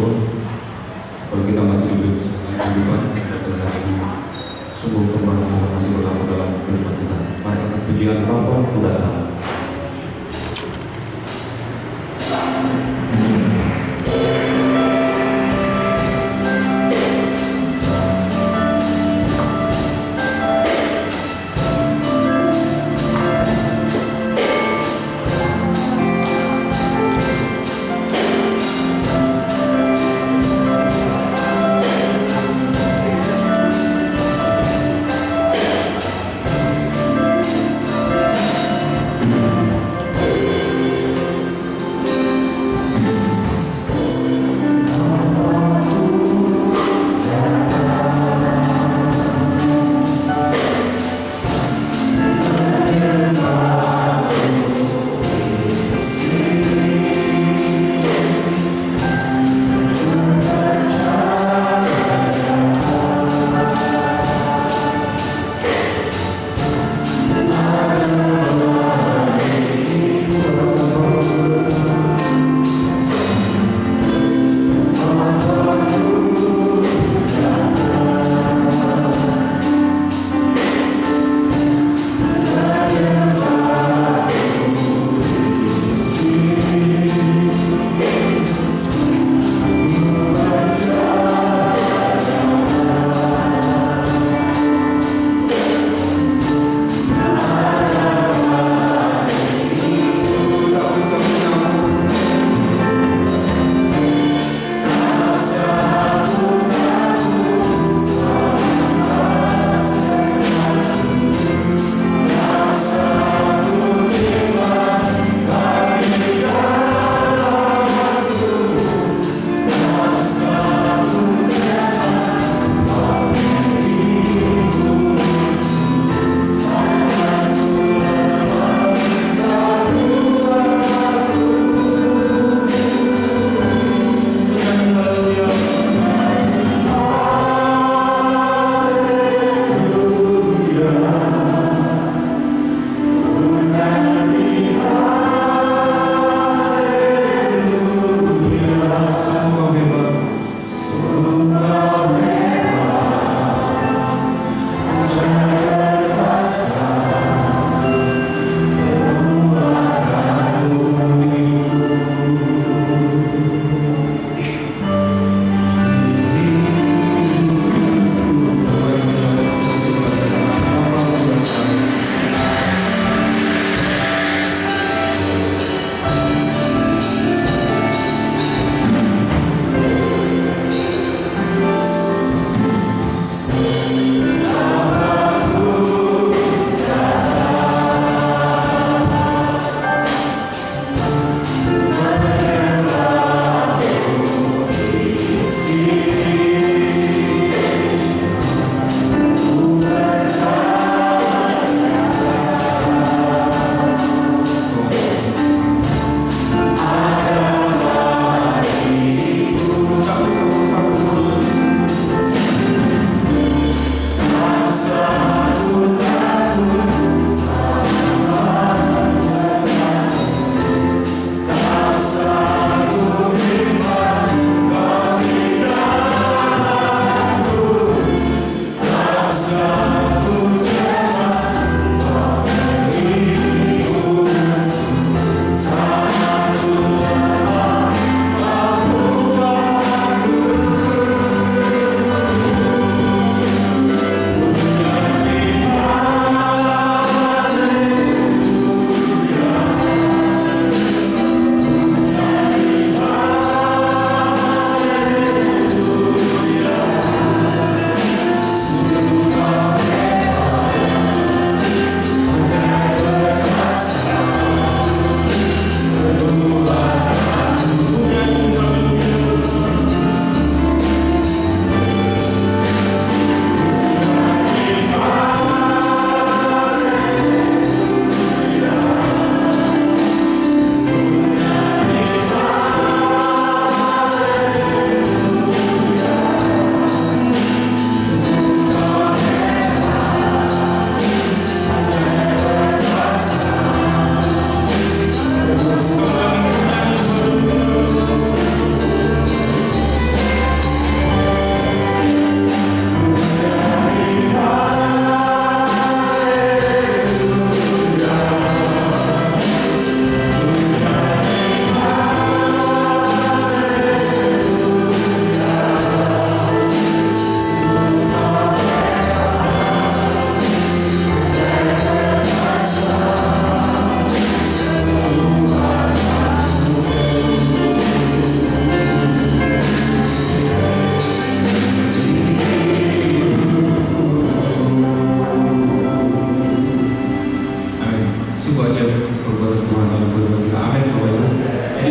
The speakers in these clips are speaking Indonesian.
bersyukur kalau kita masih diberi kehidupan sampai hari ini. Sungguh Tuhan masih berlaku dalam kehidupan kita. Mari kita pujian Bapa, Putra, dan Roh.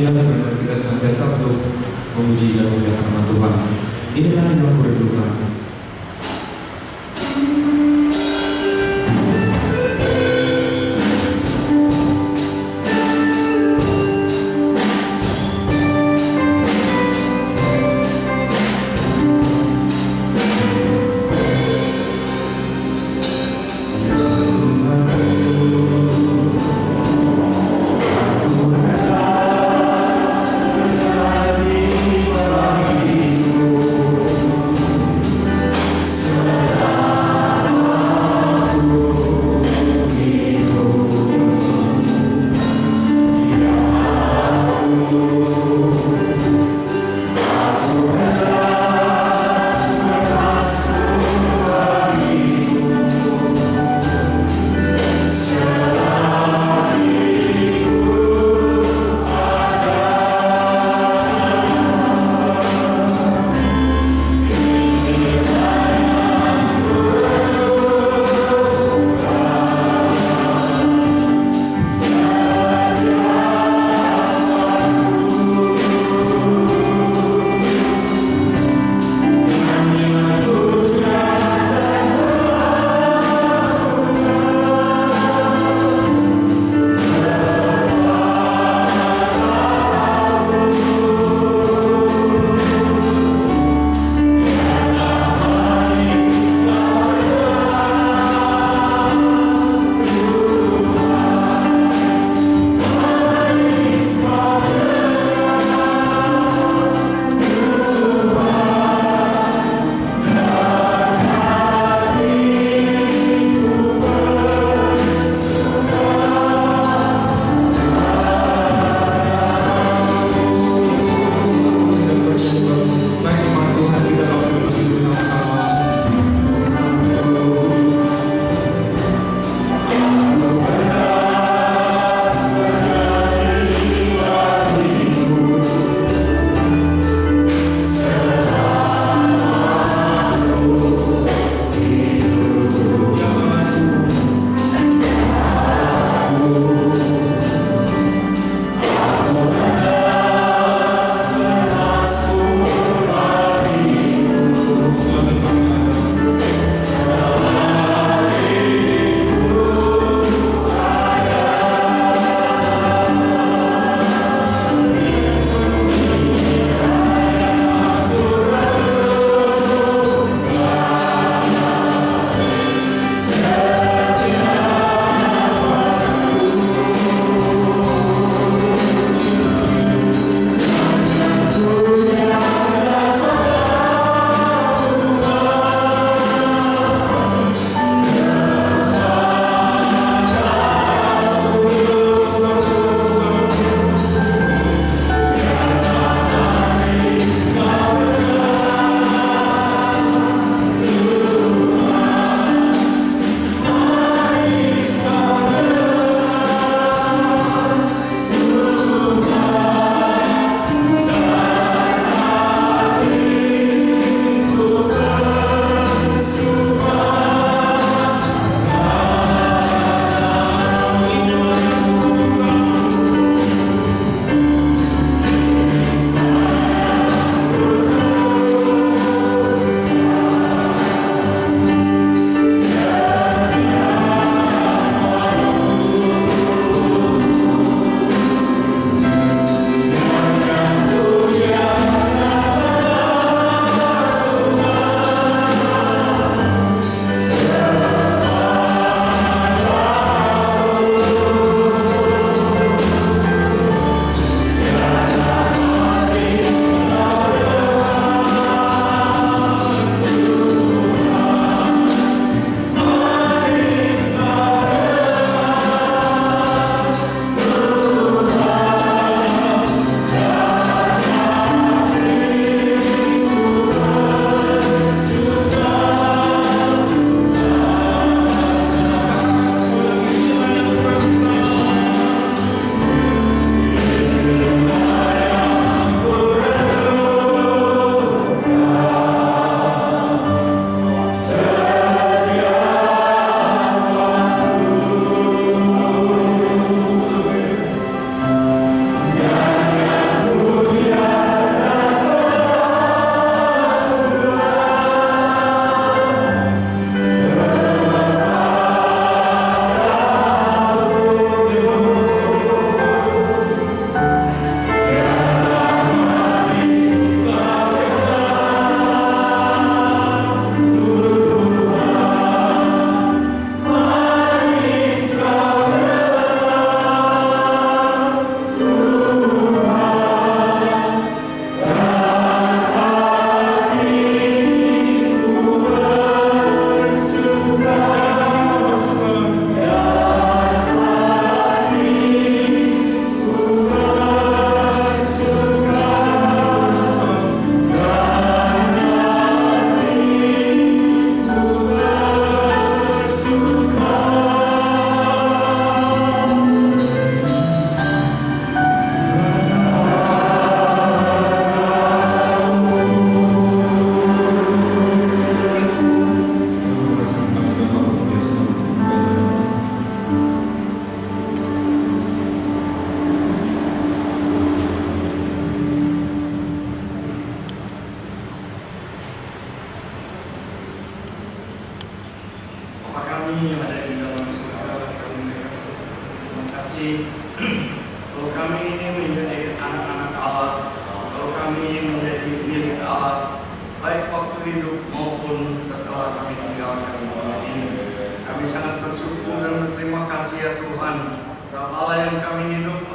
Marilah benar kita senantiasa untuk memuji dan memuliakan nama Tuhan. Inilah yang aku rindukan.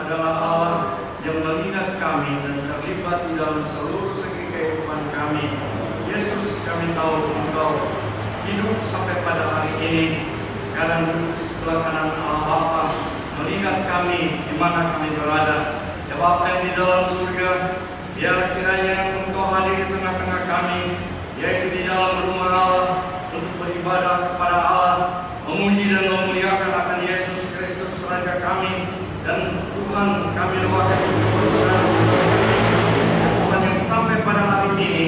adalah Allah yang melihat kami dan terlibat di dalam seluruh segi kehidupan kami. Yesus, kami tahu Engkau hidup sampai pada hari ini, sekarang duduk di sebelah kanan Allah Bapa, melihat kami di mana kami berada. Ya Bapa yang di dalam surga, biar kiranya Engkau hadir di tengah-tengah kami, yaitu di dalam rumah Allah, untuk beribadah kepada Allah, memuji dan memuliakan akan Yesus Kristus Raja kami. Dan Tuhan, kami doakan untuk saudara-saudara kami, Tuhan, yang sampai pada hari ini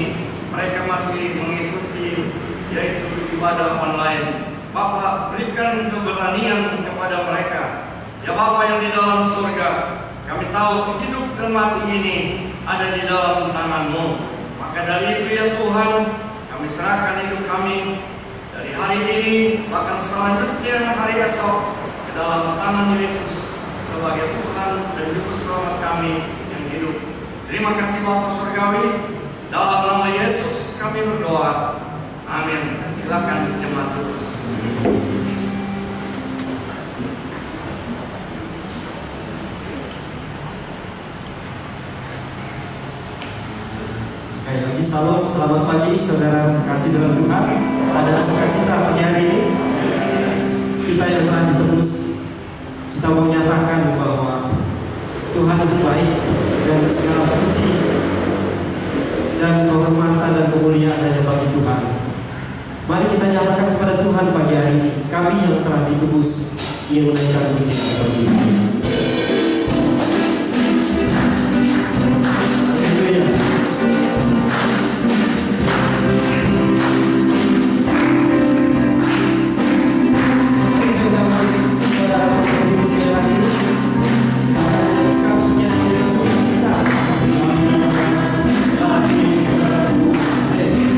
mereka masih mengikuti yaitu ibadah online. Bapa, berikan keberanian kepada mereka. Ya Bapa yang di dalam surga, kami tahu hidup dan mati ini ada di dalam tangan-Mu. Maka dari itu ya Tuhan, kami serahkan hidup kami dari hari ini bahkan selanjutnya hari esok ke dalam tangan Yesus sebagai Tuhan dan Juru Selamat kami yang hidup. Terima kasih Bapa Surgawi, dalam nama Yesus kami berdoa. Amin. Silakan jemaat duduk. Sekali lagi salam, selamat pagi saudara kasih dalam Tuhan. Ada sukacita pagi hari ini. Kita yang telah ditebus, kita mau nyatakan bahwa Tuhan itu baik dan segala puji dan kehormatan dan kemuliaan hanya bagi Tuhan. Mari kita nyatakan kepada Tuhan pagi hari ini, kami yang telah ditebus ingin menaikkan puji bagi Tuhan. Haleluya. Mari saudara berdiri sekali lagi. Kami yang punya sukacita. Yeah.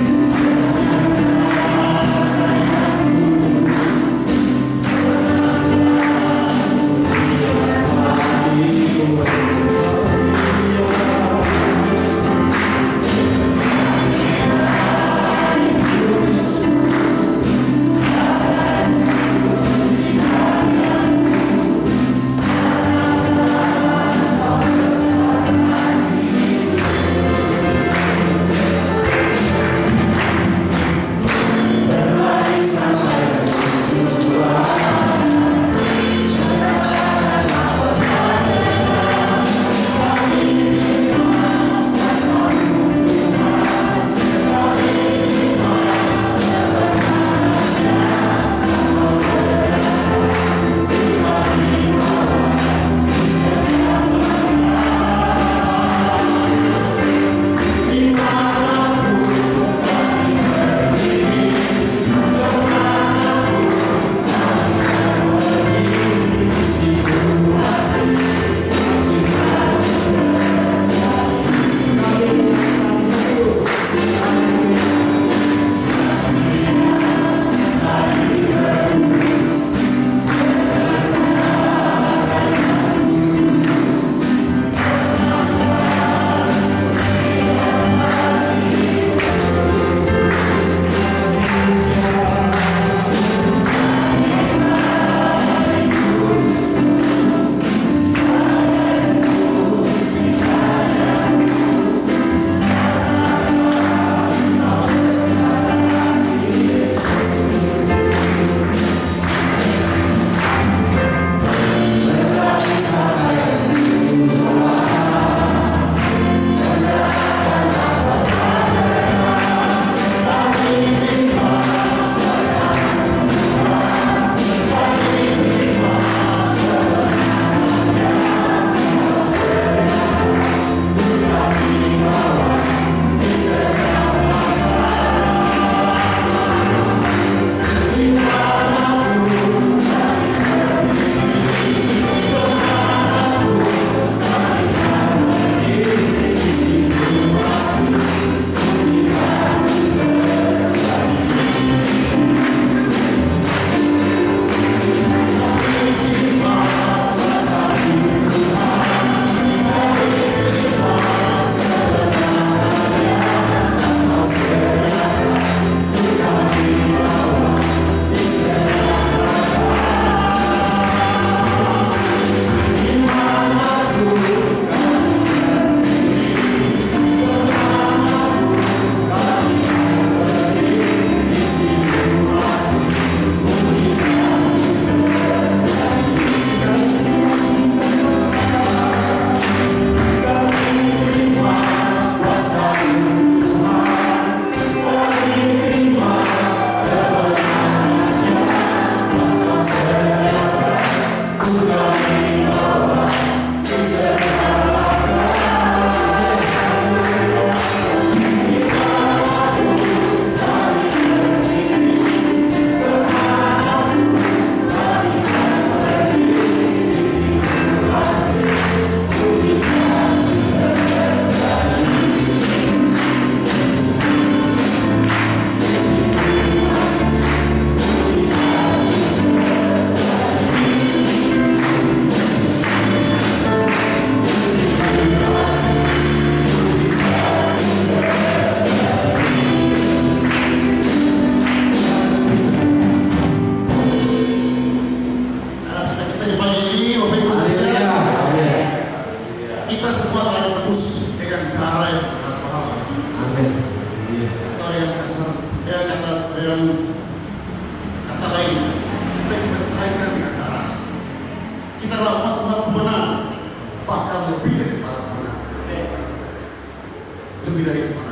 kita semua telah ditebus dengan cara yang mahal. Amin. Atau yang kasar, dengan kata lain, kita diberkaikan dengan darah. Kita adalah umat benar, bahkan lebih daripada benar. Lebih dari benar.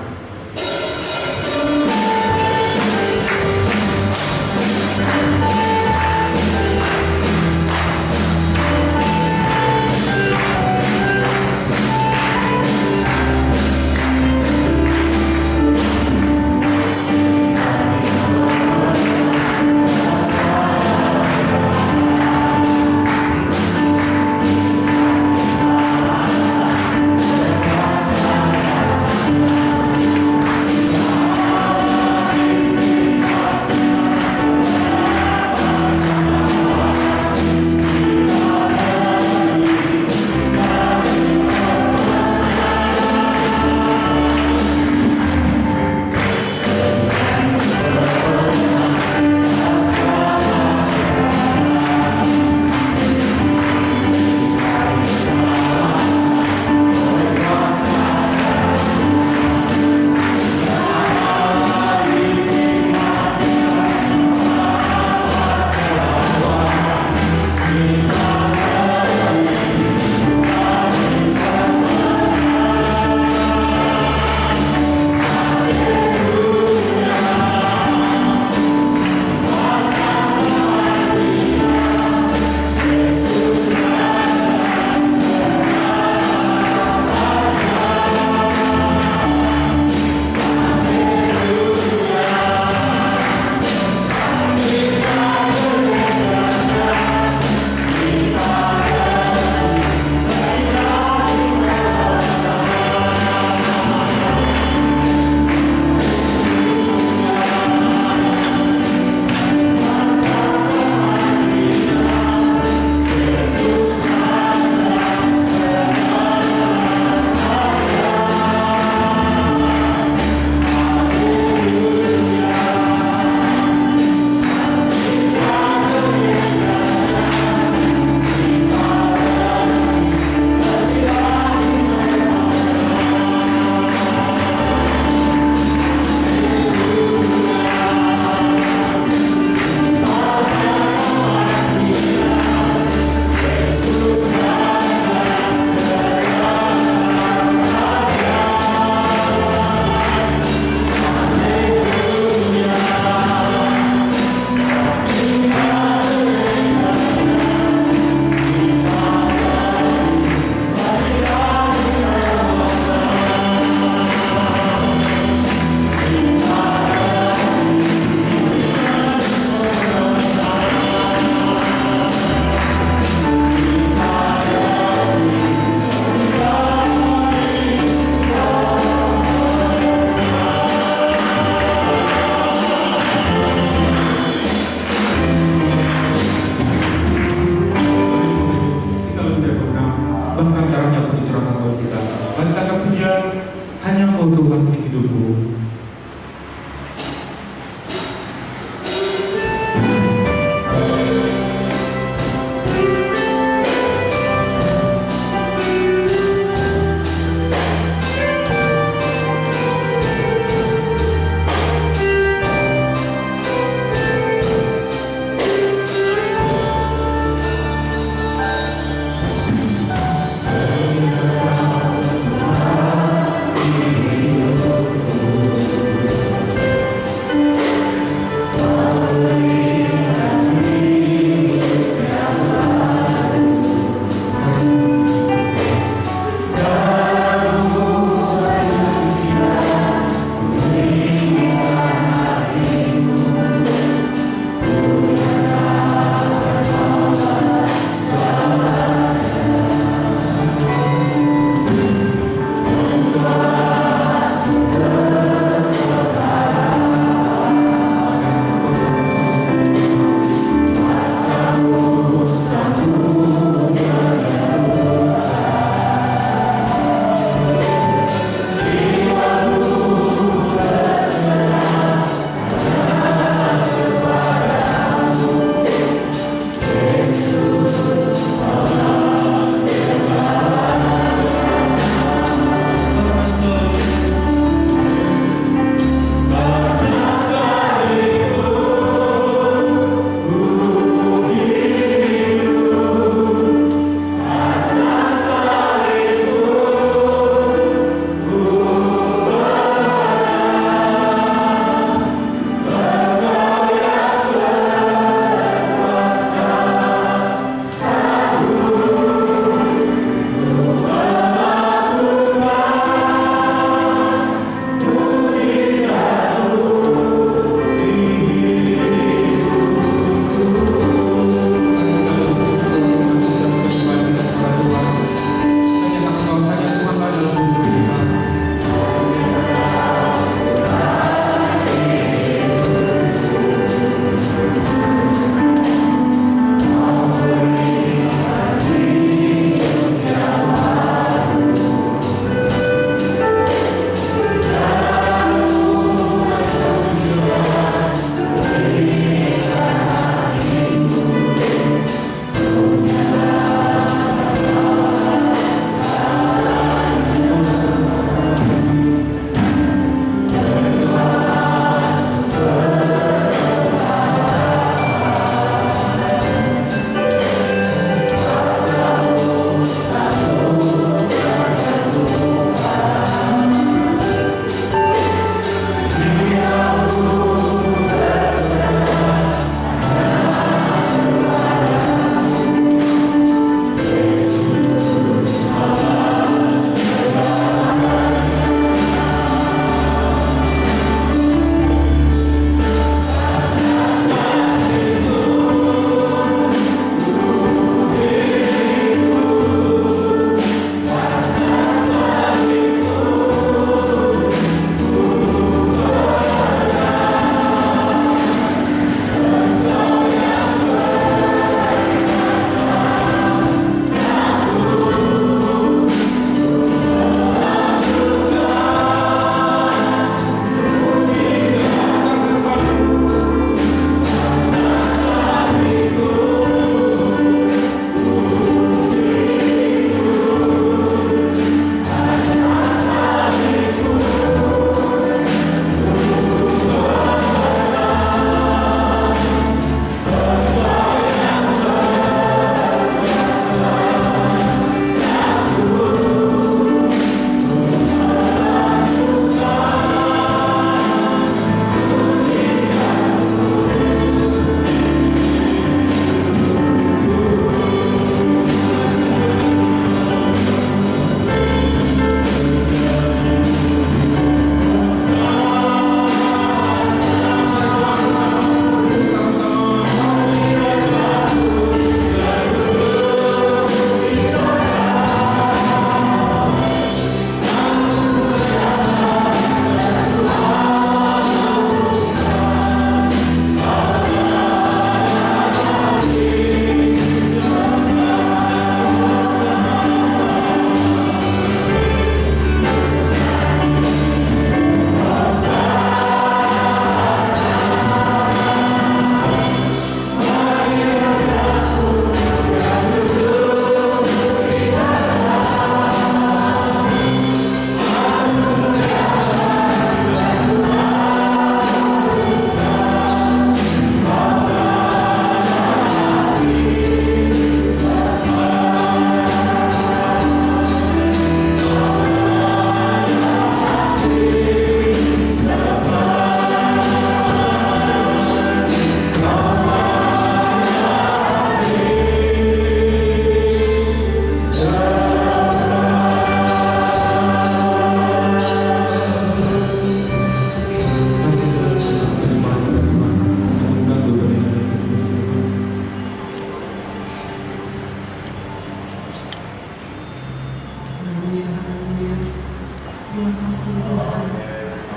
Terima kasih Tuhan.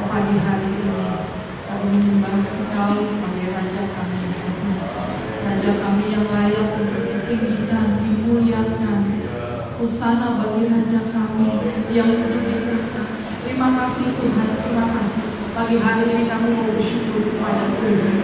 Pagi hari ini kami menyembah Engkau sebagai Raja kami yang agung, Raja kami yang layak untuk ditinggikan, dimuliakan. Hosana bagi Raja kami yang duduk di tahta. Terima kasih Tuhan, terima kasih. Pagi hari ini kami mau bersyukur kepada Tuhan,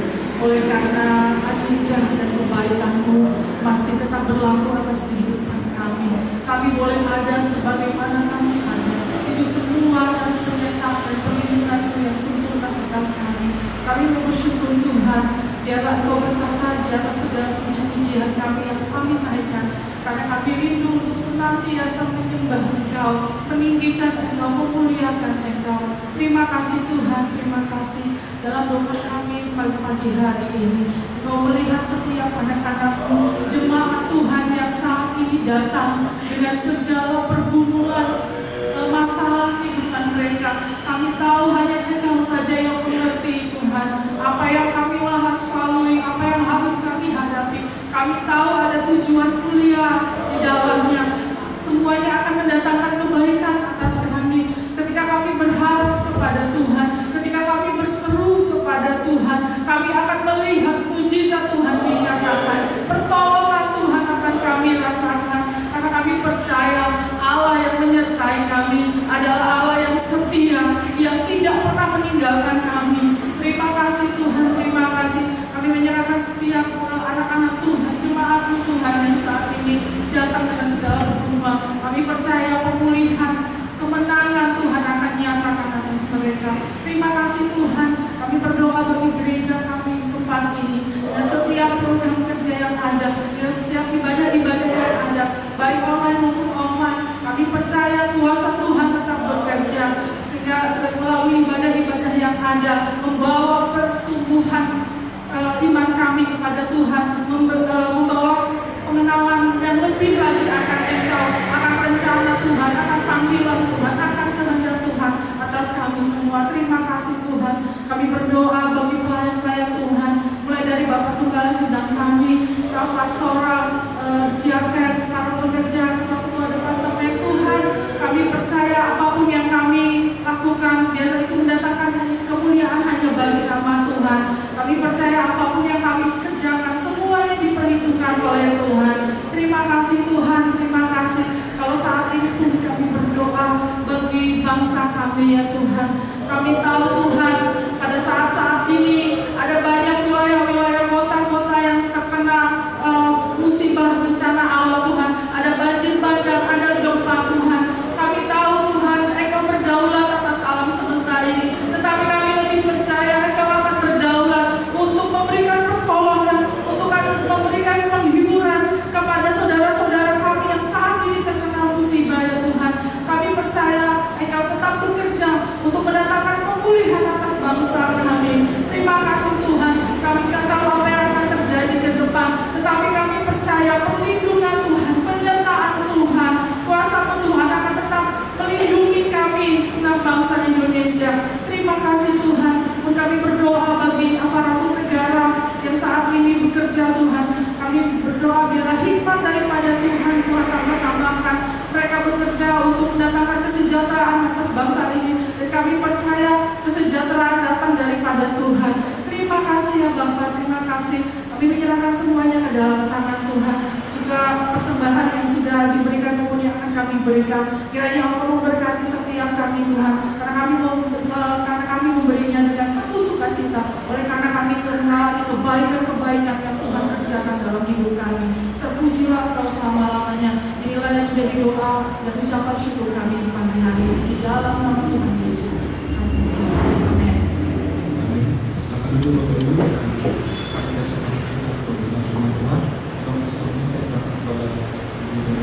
oleh karena anugerah dan kebaikan-Mu masih tetap berlaku atas kehidupan kami. Kami boleh ada sebagaimana kami ada. Itu semua dan penyertaan dan perlindungan-Mu yang sempurna atas kami. Kami mau bersyukur Tuhan, biarlah Engkau bertata di atas segala puji-pujian kami yang kami naikkan. Karena kami rindu untuk senantiasa menyembah Engkau, meninggikan Engkau, memuliakan Engkau. Terima kasih Tuhan, terima kasih. Dalam doa kami pagi hari ini, Engkau melihat setiap anak-anak-Mu, jemaat Tuhan yang saat ini datang dengan segala pergumulan, masalah kehidupan mereka. Kami tahu hanya Engkau saja yang mengerti Tuhan, apa yang kami harus lalui, apa yang harus kami hadapi. Kami tahu ada tujuan mulia di dalamnya. Semuanya akan mendatangkan kebaikan atas kami. Ketika kami berharap kepada Tuhan, ketika kami berseru kepada Tuhan, kami akan melihat mujizat Tuhan dinyatakan. Pertolongan Tuhan akan kami rasakan. Karena kami percaya Allah yang menyertai kami adalah Allah yang setia, yang tidak pernah meninggalkan kami. Terima kasih Tuhan, terima kasih. Kami menyerahkan setiap anak-anak Tuhan, jemaat Tuhan yang saat ini datang dengan segala pergumulan. Kami percaya pemulihan, kemenangan Tuhan akan nyatakan atas mereka. Terima kasih Tuhan. Kami berdoa bagi gereja kami di tempat ini, dan setiap program kerja yang ada, dan setiap ibadah-ibadah yang ada, baik online maupun offline. Kami percaya kuasa Tuhan tetap bekerja, sehingga melalui ibadah-ibadah yang ada membawa pertumbuhan iman kami kepada Tuhan, membawa pengenalan yang lebih lagi akan Engkau, akan rencana Tuhan, akan panggilan Tuhan, akan kehendak Tuhan atas kami semua. Terima kasih Tuhan. Kami berdoa bagi pelayan-pelayan Tuhan, mulai dari Bapak Tunggal sedang kami, staf pastoral, diaken, para pekerja, ketua-ketua departemen Tuhan. Kami percaya apapun yang kami lakukan, biarlah itu mendatangkan kemuliaan hanya bagi nama Tuhan. Kami percaya apapun yang kami kerjakan, semuanya diperhitungkan oleh Tuhan. Terima kasih Tuhan, terima kasih. Kalau saat ini pun kami berdoa bagi bangsa kami ya Tuhan. Kami tahu Tuhan, pada saat-saat ini ada banyak wilayah-wilayah kota-kota yang terkena musibah bencana alam Tuhan. Ada banjir bandang, ada gempa Tuhan. Kami tahu Tuhan, Engkau berdaulat atas alam semesta ini. Tetapi kami lebih percaya Engkau akan berdaulat untuk memberikan pertolongan, untuk memberikan penghiburan kepada saudara-saudara kami yang saat ini terkena musibah ya Tuhan. Kami percaya Engkau tetap bekerja untuk mendatangkan pemulihan atas bangsa kami. Terima kasih Tuhan. Kami tidak tahu apa yang akan terjadi ke depan, tetapi kami percaya perlindungan Tuhan, penyertaan Tuhan, kuasa Tuhan akan tetap melindungi kami senang bangsa Indonesia. Terima kasih Tuhan. Pun kami berdoa bagi aparatur negara yang saat ini bekerja Tuhan. Kami berdoa biarlah hikmat daripada Tuhan tambahkan. Mereka bekerja untuk mendatangkan kesejahteraan atas bangsa ini, dan kami percaya kesejahteraan datang daripada Tuhan. Terima kasih ya Bapak, terima kasih. Kami menyerahkan semuanya ke dalam tangan Tuhan. Juga persembahan yang sudah diberikan maupun yang akan kami berikan, kiranya Engkau memberkati setiap kami Tuhan, karena kami memberinya dengan penuh sukacita, oleh karena kami mengalami kebaikan-kebaikan yang Tuhan kerjakan dalam hidup kami. Terpujilah Engkau selama-lamanya. Inilah yang menjadi doa dan ucapan syukur kami di pagi hari ini, di dalam nama Tuhan Yesus. Amin. Silakan dulu Bapak Ibu. Kami dasarkan untuk Tuhan. Kami sebelumnya saya serahkan kepada Ibu.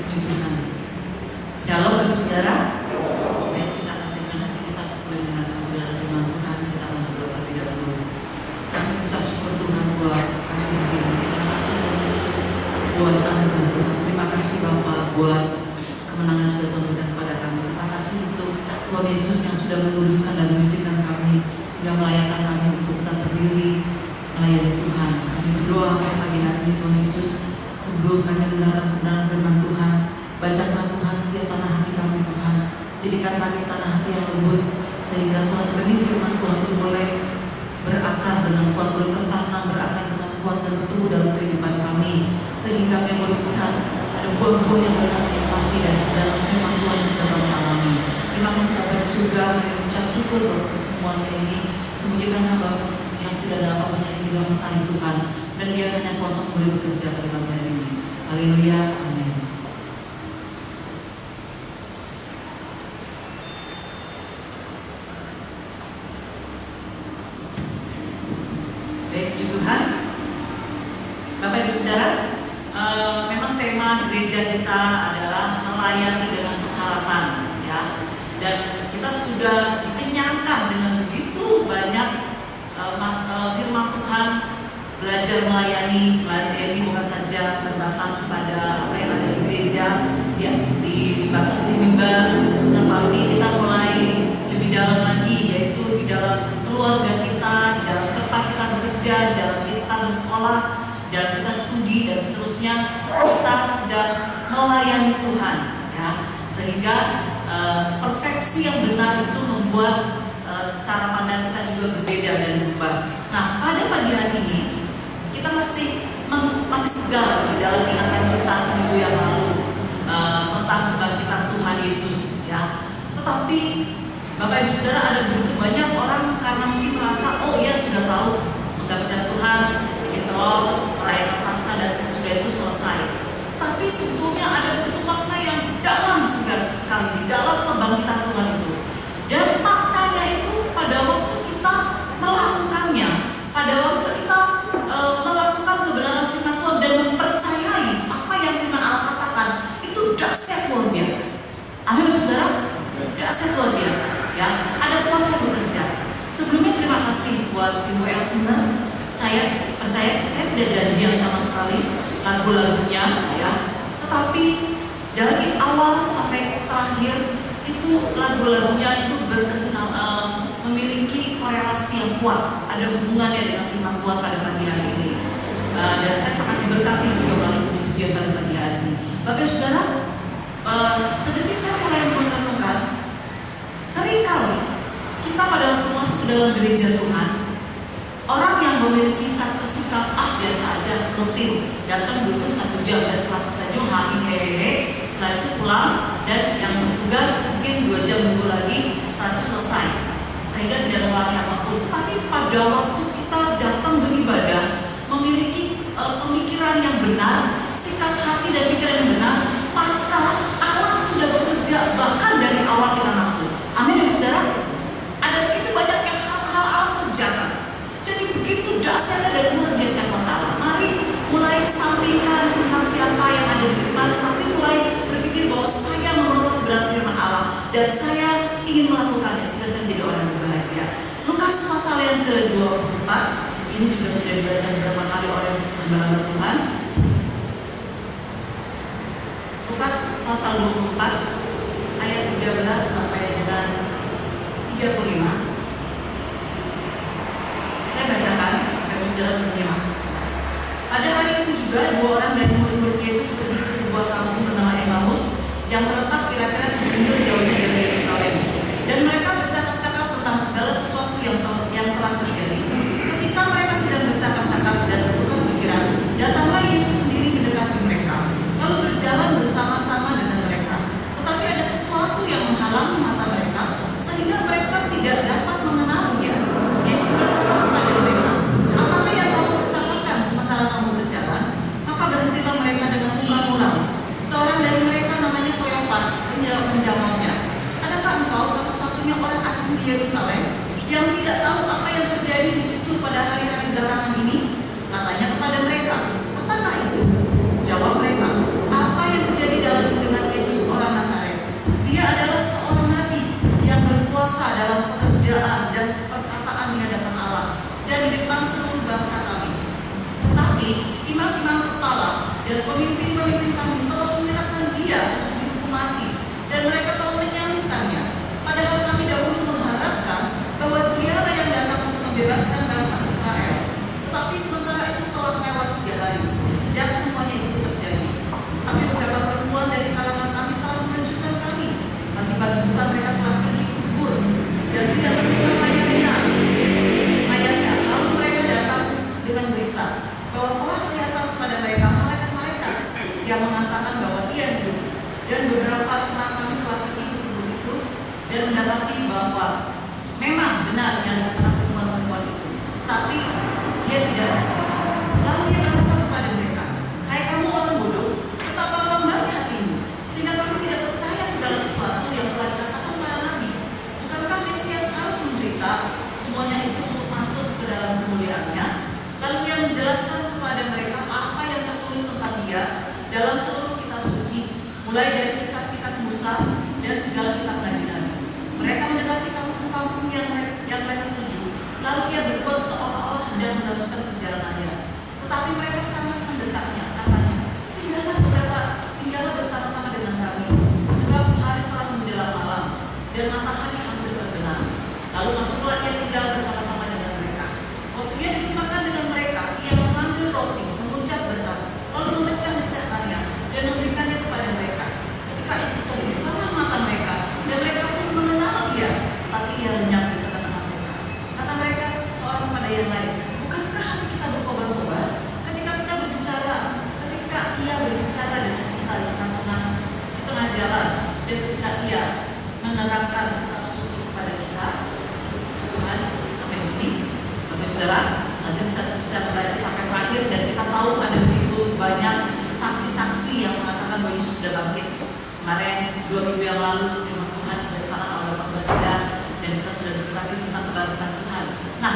Puji Tuhan. Shalom Bapak Saudara. Baik, kita akan siapkan hati kita untuk mendengar firman Tuhan. buat kemenangan sudah Tuhan berikan kepada kami. Terima kasih untuk Tuhan Yesus yang sudah meluluskan dan menyucikan kami sehingga melayakkan kami untuk tetap berdiri melayani Tuhan. Kami berdoa pada pagi hari ini Tuhan Yesus, sebelum kami mendengarkan kebenaran firman Tuhan, bacakan Tuhan setiap tanah hati kami Tuhan. Jadikan kami tanah hati yang lembut sehingga Tuhan benih firman Tuhan itu boleh berakar dengan kuat, boleh tertanam berakar dengan kuat dan bertumbuh dalam kehidupan kami, sehingga kami boleh melihat ada buah-buah yang boleh kami nikmati dan dalam firman Tuhan yang sudah kami alami. Terima kasih Bapa di surga, kami mengucap syukur buat semuanya ini. Sembunyikan hamba yang tidak ada apa-apanya di dalam salib Tuhan, dan Dia hanya kuasa boleh bekerja pada pagi hari ini. Haleluya, amin. Baik, puji Tuhan. Bapak Ibu Saudara, memang tema gereja kita adalah melayani dengan pengharapan, ya. Dan kita sudah dikenyangkan dengan begitu banyak firman Tuhan, belajar melayani bukan saja terbatas kepada apa yang ada di gereja, ya, di sebatas di mimbar, tetapi kita mulai lebih dalam lagi, yaitu di dalam keluarga kita, di dalam tempat kita bekerja, di dalam kita bersekolah, dan kita studi dan seterusnya. Kita sedang melayani Tuhan, ya, sehingga persepsi yang benar itu membuat cara pandang kita juga berbeda dan berubah. Nah, pada pagi hari ini kita masih segar di dalam ingatan kita seminggu yang lalu tentang kebangkitan Tuhan Yesus, ya. Tetapi Bapak Ibu Saudara, ada begitu banyak orang karena mungkin merasa, oh iya sudah tahu mengabdikan Tuhan, bikin telur, merayakan Paskah dan sesudah itu selesai. Tapi sebetulnya ada begitu makna yang dalam sekali di dalam kebangkitan Tuhan itu. Dan maknanya itu pada waktu kita melakukannya, pada waktu kita melakukan kebenaran firman Tuhan dan mempercayai apa yang firman Allah katakan, itu dahsyat luar biasa. Amin, Saudara. Dahsyat luar biasa, ya. Ada kuasa bekerja. Sebelumnya terima kasih buat Ibu Elsiner. Saya percaya, saya tidak janjian sama sekali lagu-lagunya, ya. Tetapi dari awal sampai terakhir itu lagu-lagunya itu memiliki korelasi yang kuat, ada hubungannya dengan firman Tuhan pada pagi hari ini. Dan saya sangat diberkati juga oleh puji-pujian pada pagi hari ini. Bapak Ibu Saudara, sedetik saya mulai merenungkan, seringkali kita pada waktu masuk ke dalam gereja Tuhan, orang yang memiliki satu sikap biasa aja, rutin, datang duduk 1 jam dan setelah 1 jam hehehe, setelah itu pulang, dan yang bertugas mungkin 2 jam nunggu lagi, setelah itu selesai, sehingga tidak mengalami apapun. Tetapi pada waktu kita datang beribadah, memiliki pemikiran yang benar, sikap hati dan pikiran yang benar, maka Allah sudah bekerja bahkan dari awal kita masuk. Amin, ya Saudara. Ada begitu banyak yang hal-hal Allah kerjakan. Jadi begitu dahsyatnya dan luar biasa kuasa Allah. Mari mulai kesampingkan tentang siapa yang ada di depan, tetapi mulai berpikir bahwa saya menolak kebenaran firman Allah dan saya ingin melakukannya sehingga saya menjadi orang yang berbahagia. Lukas pasal yang ke-24, ini juga sudah dibaca beberapa kali oleh hamba-hamba Tuhan. Lukas pasal 24 ayat 13 sampai dengan 35. Saya bacakan, Bapak Saudara menyimak. Pada hari itu juga 2 orang dari murid-murid Yesus pergi ke sebuah kampung bernama Emmaus yang terletak kira-kira 7 mil jauhnya dari Yerusalem. Dan mereka bercakap-cakap tentang segala sesuatu yang telah terjadi. Ketika mereka sedang bercakap-cakap dan bertukar pikiran, datanglah Yesus sendiri mendekati mereka, lalu berjalan bersama-sama dengan mereka. Tetapi ada sesuatu yang menghalangi mata mereka, sehingga mereka tidak dapat mengenalnya. Yesus berkata kepada mereka, apakah yang kamu percakapkan sementara kamu berjalan? Maka berhentilah mereka dengan muka muram. Seorang dari mereka namanya Kleopas menjawabnya, adakah engkau satu-satunya orang asing di Yerusalem yang tidak tahu apa yang terjadi di situ pada hari-hari belakangan ini? Katanya kepada mereka, apakah itu? Jawab mereka, apa yang terjadi dengan Yesus orang Nazaret? Dia adalah seorang nabi yang berkuasa dalam pekerjaan dan perkataan di hadapan Allah dan di depan seluruh bangsa kami. Tetapi imam-imam kepala dan pemimpin-pemimpin kami telah menyerahkan dia dia untuk dihukum mati, dan mereka mau menyalibkannya. Padahal kami dahulu mengharapkan bahwa dialah yang datang untuk membebaskan bangsa Israel. Tetapi sementara itu telah lewat 3 hari sejak semuanya itu terjadi. Tapi beberapa perempuan dari kalangan kami telah mengejutkan kami. Pagi-pagi buta mereka telah pergi ke kubur dan tidak menemukan mayatnya. Lalu mereka datang dengan berita bahwa telah kelihatan kepada mereka malaikat-malaikat yang mengatakan bahwa ia hidup. Dan beberapa teman kami telah pergi ke kubur itu dan mendapati bahwa memang benar yang dikatakan perempuan-perempuan itu, tapi dia tidak terlihat. Lalu ia berkata kepada mereka, "Hai kamu orang bodoh, betapa lambatnya hatimu, sehingga kamu tidak percaya segala sesuatu yang telah dikatakan para nabi. Bukankah Mesias harus menderita semuanya itu untuk masuk ke dalam kemuliaannya?" Lalu ia menjelaskan kepada mereka apa yang tertulis tentang dia dalam seluruh kitab suci, mulai dari kitab-kitab Musa dan segala kitab nabi-nabi. Mereka mendekati kampung-kampung yang mereka tuju. Lalu ia berbuat seolah-olah hendak meneruskan perjalanannya. Tetapi mereka sangat mendesaknya, katanya, tinggallah bersama-sama dengan kami, sebab hari telah menjelang malam dan matahari hampir terbenam. Lalu masuklah ia tinggal bersama-sama dengan mereka. Waktu ia dijumpakan dengan mereka, ia mengambil roti, mengucap berkat, lalu memecah-mecahkannya dan memberikannya kepada mereka. Ketika itu terbukalah mata mereka, dan mereka pun mengenal dia, tapi ia lenyap di tengah-tengah mereka. Kata mereka seorang kepada yang lain, "Bukankah hati kita berkobar-kobar ketika ia berbicara dengan kita di tengah jalan, dan ketika ia menerangkan kitab suci kepada kita?" Tuhan, sampai di sini, Bapak Saudara, saya bisa membaca sampai terakhir, dan kita tahu ada begitu banyak saksi-saksi yang mengatakan bahwa Yesus sudah bangkit. Kemarin 2 minggu yang lalu firman Tuhan diberitakan oleh Bapak Bajida, dan kita sudah berkati tentang kebangkitan Tuhan. Nah,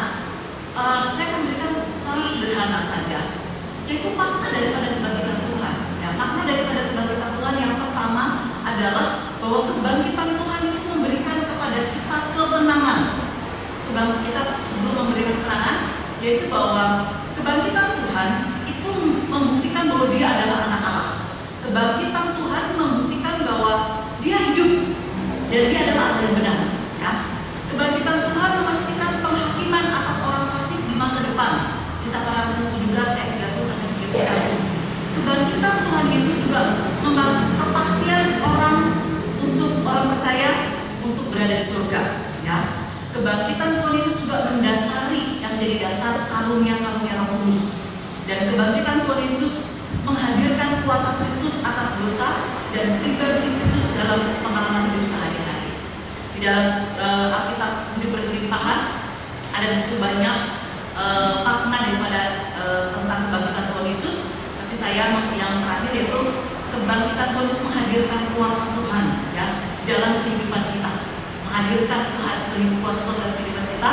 saya akan berikan sangat sederhana saja, yaitu makna daripada kebangkitan Tuhan. Ya, makna daripada kebangkitan Tuhan yang pertama adalah bahwa kebangkitan Tuhan itu memberikan kepada kita kemenangan. Kita sebelum memberikan kemenangan, yaitu bahwa kebangkitan Tuhan itu membuktikan bahwa Dia adalah anak Allah. Kebangkitan Tuhan membuktikan bahwa Dia hidup dan Dia adalah Allah yang benar. Ya. Kebangkitan Tuhan memastikan penghakiman atas orang fasik di masa depan. Di Saparana 17 ayat 30 sampai 31. Kebangkitan Tuhan Yesus juga kepastian orang percaya untuk berada di surga. Ya. Kebangkitan Tuhan Yesus juga mendasari yang menjadi dasar karunia-karunia Roh Kudus. Dan kebangkitan Tuhan Yesus menghadirkan kuasa Kristus atas dosa dan pribadi Kristus dalam pengalaman hidup sehari-hari. Di dalam Alkitab Hidup Berkelimpahan ada begitu banyak makna daripada tentang kebangkitan Tuhan Yesus. Tapi saya yang terakhir yaitu kebangkitan Tuhan Yesus menghadirkan kuasa Tuhan ya dalam kehidupan kita, menghadirkan kuasa Tuhan dalam kehidupan kita,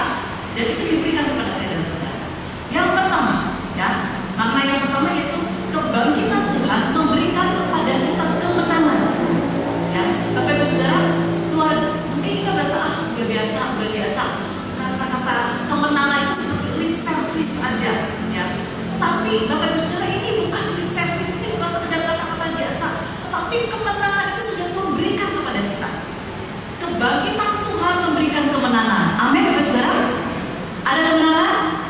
dan itu diberikan kepada saya dan saudara. Yang pertama, ya makna yang pertama yaitu kebangkitan Tuhan memberikan kepada kita kemenangan. Ya, Bapak Ibu Saudara, mungkin kita berasa udah biasa. Kata-kata kemenangan itu seperti lip service aja, ya. Tetapi Bapak Ibu Saudara, ini bukan lip service, ini bukan sekedar kata-kata biasa, tetapi kemenangan itu sudah Tuhan berikan kepada kita. Kebangkitan Tuhan memberikan kemenangan. Amin, Bapak Saudara. Ada kemenangan?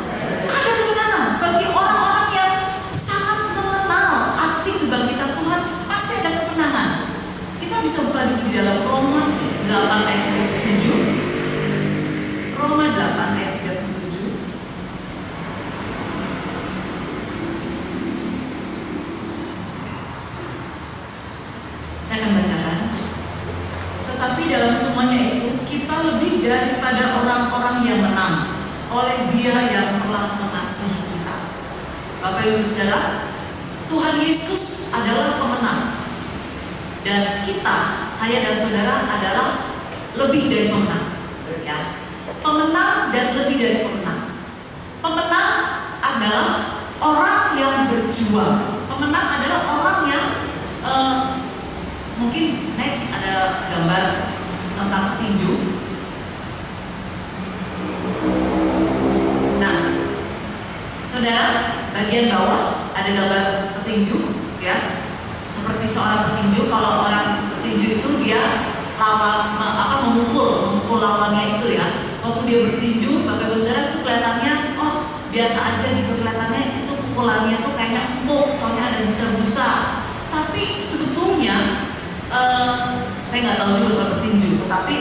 Ada kemenangan bagi orang-orang yang sangat mengenal arti kebangkitan Tuhan. Pasti ada kemenangan. Kita bisa buka di dalam Roma 8 ayat 37. Roma 8 ayat 37. Saya akan bacakan. Tetapi dalam semuanya itu kita lebih daripada orang-orang yang menang oleh Dia yang telah mengasihi kita. Bapak Ibu Saudara, Tuhan Yesus adalah pemenang. Dan kita, saya dan saudara adalah lebih dari pemenang. Ya. Pemenang dan lebih dari pemenang. Pemenang adalah orang yang berjuang. Pemenang adalah orang yang mungkin next ada gambar tentang petinju. Nah, saudara, bagian bawah ada gambar petinju, ya. seperti seorang petinju. Kalau orang petinju itu dia memukul lawannya itu ya. Waktu dia bertinju, Bapak Ibu Saudara, itu kelihatannya biasa aja gitu, kelihatannya itu pukulannya tuh kayaknya empuk, soalnya ada busa-busa. Tapi sebetulnya saya nggak tahu juga soal petinju, tetapi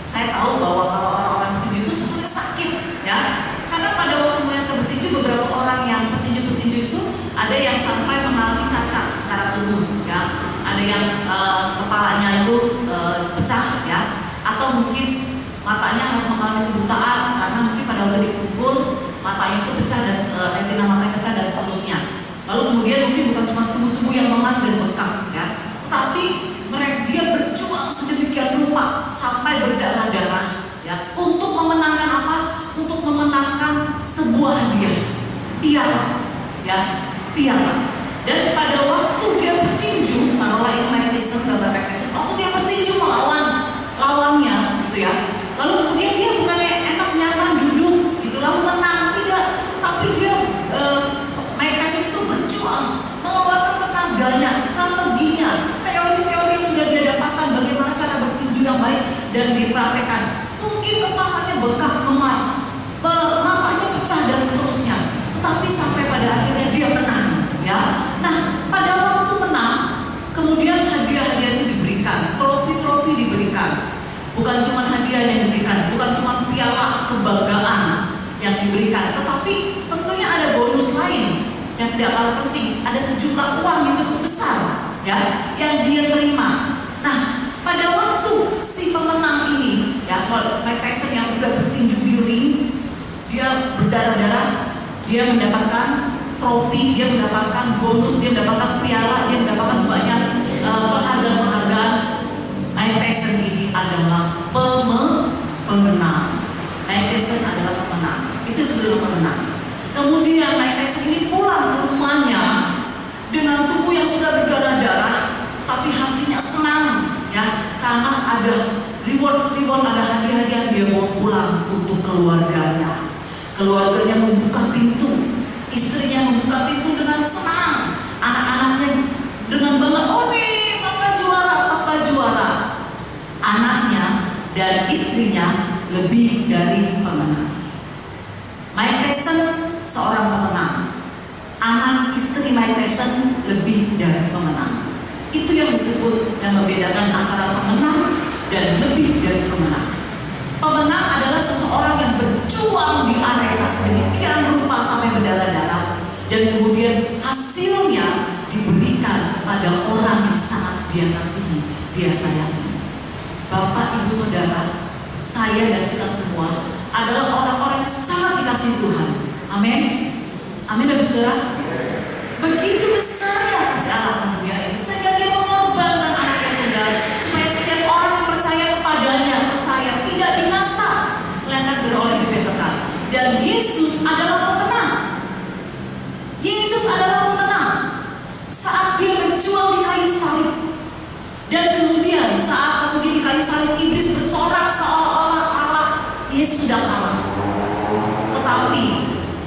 saya tahu bahwa kalau orang-orang petinju itu sebetulnya sakit ya. Karena pada waktu mereka bertinju, beberapa orang yang petinju-petinju itu ada yang sampai mengalami cacat secara tubuh ya. Ada yang kepalanya itu pecah ya, atau mungkin matanya harus mengalami kebutaan karena mungkin pada waktu dipukul matanya itu pecah dan retina matanya pecah dan seterusnya. Lalu kemudian mungkin bukan cuma tubuh-tubuh yang memar dan bengkak ya, tapi dia berjuang sedemikian rupa sampai berdarah-darah ya, untuk memenangkan apa? Untuk memenangkan sebuah hadiah, piala ya, piala. Dan pada waktu dia bertinju, taruhlah ini Mike Tyson, gambar Mike Tyson, waktu dia bertinju melawan lawannya gitu ya, lalu kemudian dia bukannya enak nyaman duduk gitu lalu menang, tidak, tapi dia Mike Tyson itu berjuang mengeluarkan tenaganya, strateginya, teori-teori yang sudah dia dapatkan bagaimana cara bertinju yang baik dan dipraktekkan. Mungkin kepalanya bengkak, memar, matanya pecah dan seterusnya, tetapi sampai pada akhirnya dia menang ya. Nah, pada waktu menang, kemudian hadiah-hadiah itu diberikan, trofi-trofi diberikan. Bukan cuma hadiah yang diberikan, bukan cuma piala kebanggaan yang diberikan, tetapi tentunya ada bonus lain yang tidak kalah penting. Ada sejumlah uang yang cukup besar ya, yang dia terima. Nah, pada waktu si pemenang ini ya, Mike Tyson yang sudah bertinju di ring, dia berdarah-darah, dia mendapatkan trofi, dia mendapatkan bonus, dia mendapatkan piala, dia mendapatkan banyak penghargaan-penghargaan. Mike Tyson ini adalah pemenang. Mike Tyson adalah pemenang. Itu sebelum pemenang. Kemudian Mike Tyson ini pulang ke rumahnya dengan tubuh yang sudah berdarah-darah, tapi hatinya senang ya, karena ada reward, ada hadiah-hadiah yang dia bawa pulang untuk keluarganya. Keluarganya membuka pintu. Istrinya membuka pintu dengan senang, anak-anaknya dengan bangga, "Ore, papa juara." Anaknya dan istrinya lebih dari pemenang. Mike Tyson seorang pemenang. Anak istri Mike Tyson lebih dari pemenang. Itu yang disebut, yang membedakan antara pemenang dan lebih dari pemenang. Pemenang adalah seseorang yang berjuang di arena sedemikian rupa sampai berdarah-darah, dan kemudian hasilnya diberikan kepada orang yang sangat dia kasihi, dia sayangi. Bapak, Ibu, Saudara, saya dan kita semua adalah orang-orang yang sangat dikasihi Tuhan. Amin. Amin, Bapak Saudara. Begitu besarnya kasih Allah ke dunia ini, sehingga dia mengorbankan anak yang tunggal supaya setiap orang yang percaya kepadanya, tidak binasa, melainkan beroleh hidup yang kekal. Dan Yesus adalah pemenang. Yesus adalah pemenang. Saat dia berjuang di kayu salib, dan kemudian saat waktu dia di kayu salib, iblis bersorak seolah-olah Allah, Yesus sudah kalah. Tetapi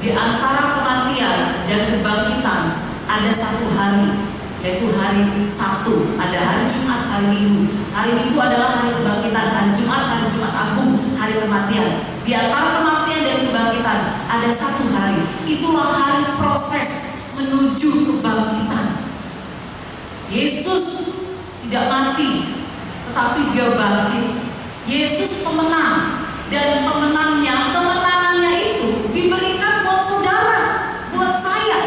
di antara kematian dan kebangkitan ada satu hari, yaitu hari Sabtu, ada hari Jumat, hari Minggu. Hari Minggu adalah hari kebangkitan, hari Jumat Agung, hari kematian. Di antara kematian dan kebangkitan ada satu hari. Itulah hari proses menuju kebangkitan. Yesus tidak mati, tetapi dia bangkit. Yesus pemenang, dan kemenangannya itu diberikan buat saudara, buat saya.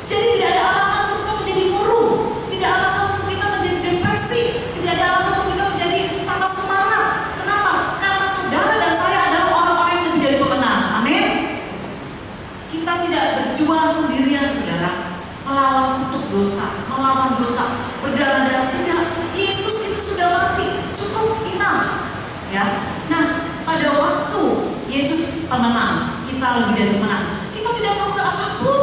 Jadi tidak ada alasan untuk kita menjadi murung, tidak ada alasan untuk kita menjadi depresi, tidak ada alasan untuk kita menjadi patah semangat. Kenapa? Karena saudara dan saya adalah orang-orang yang lebih dari pemenang. Amin. Kita tidak berjuang sendirian, saudara, melawan kutuk dosa, berdarah-darah. Tidak. Yesus itu sudah mati, cukup enough. Ya. Nah, pada waktu Yesus pemenang, kita lebih dari pemenang. Kita tidak melakukan apapun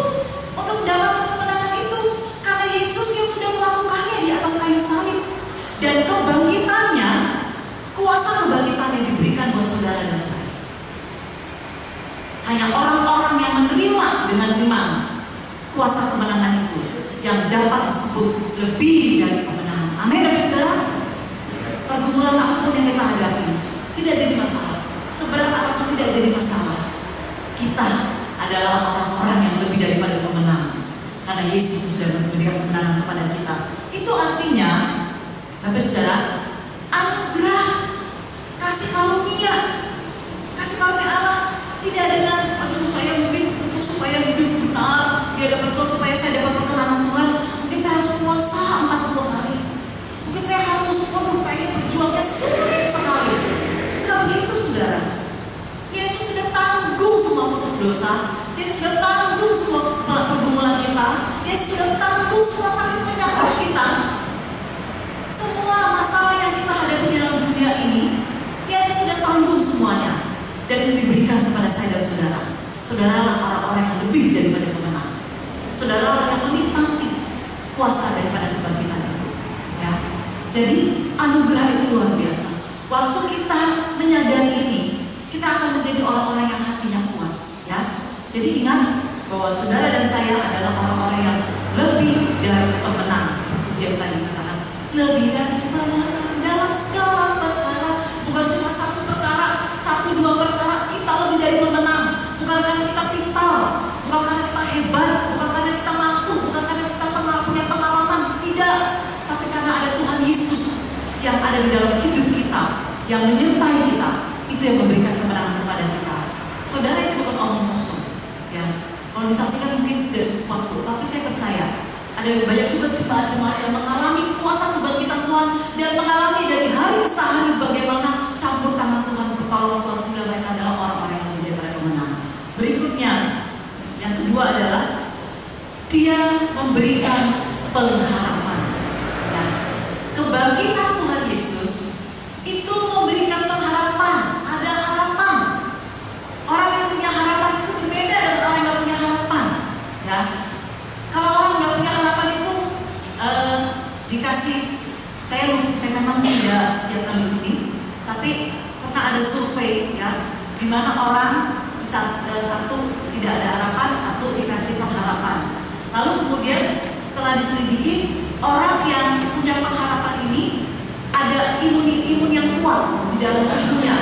untuk mendapatkan kemenangan itu, karena Yesus yang sudah melakukannya di atas kayu salib. Dan kebangkitannya, kuasa kebangkitannya diberikan buat saudara dan saya. Hanya orang-orang yang menerima dengan iman kuasa kemenangan itu yang dapat disebut lebih dari kemenangan. Amin, Bapak Saudara. Pergumulan apapun yang kita hadapi tidak jadi masalah. Seberat apapun tidak jadi masalah. Kita adalah orang-orang yang lebih daripada pemenang, karena Yesus sudah memberikan kemenangan kepada kita. Itu artinya, Bapak Saudara, anugerah kasih karunia Allah tidak dengan saya mungkin untuk supaya hidup benar, dia dapat Tuhan, supaya saya dapat perkenanan Tuhan, mungkin saya harus puasa 40 hari, mungkin saya harus kayaknya berjuangnya sulit sekali. Tidak begitu, Saudara. Yesus sudah tanggung semua kutuk dosa, Yesus sudah tanggung semua pergumulan kita, Yesus sudah tanggung semua sakit penyakit kita. Semua masalah yang kita hadapi di dalam dunia ini, Yesus sudah tanggung semuanya. Dan itu diberikan kepada saya dan saudara. Saudaralah orang-orang yang lebih daripada pemenang. Saudaralah yang menikmati kuasa daripada kebangkitan itu. Ya. Jadi anugerah itu luar biasa. Waktu kita menyadari ini, kita akan menjadi orang-orang yang hatinya kuat. Ya. Jadi ingat bahwa saudara dan saya adalah orang-orang yang lebih dari pemenang. Seperti ujian tadi katakan, lebih dari pemenang dalam segala perkara. Bukan cuma satu perkara, 1-2 perkara, kita lebih dari pemenang. Bukan karena kita pintar, bukan karena kita hebat, bukan karena kita mampu, bukan karena kita punya pengalaman, tidak. Tapi karena ada Tuhan Yesus yang ada di dalam hidup kita, yang menyertai kita, itu yang memberikan kemenangan kepada kita. Saudara, ini bukan omong kosong. Ya, kalau disaksikan mungkin tidak cukup waktu, tapi saya percaya ada banyak juga jemaat-jemaat yang mengalami kuasa kebangkitan Tuhan dan mengalami dari hari ke hari bagaimana campur tangan Tuhan, pertolongan Tuhan, sehingga mereka adalah orang-orang yang lebih daripada pemenang. Berikutnya, yang kedua adalah Dia memberikan pengharapan. Nah, kebangkitan Tuhan Yesus itu memberikan pengharapan. Ada harapan. Orang yang punya harapan itu berbeda dengan orang yang nggak punya harapan. Ya. Kalau orang nggak punya harapan itu dikasih, saya memang tidak siapkan di sini, tapi pernah ada survei ya, di mana orang satu tidak ada harapan, satu dikasih pengharapan. Lalu kemudian setelah diselidiki, orang yang punya pengharapan ini ada imun yang kuat di dalam tubuhnya,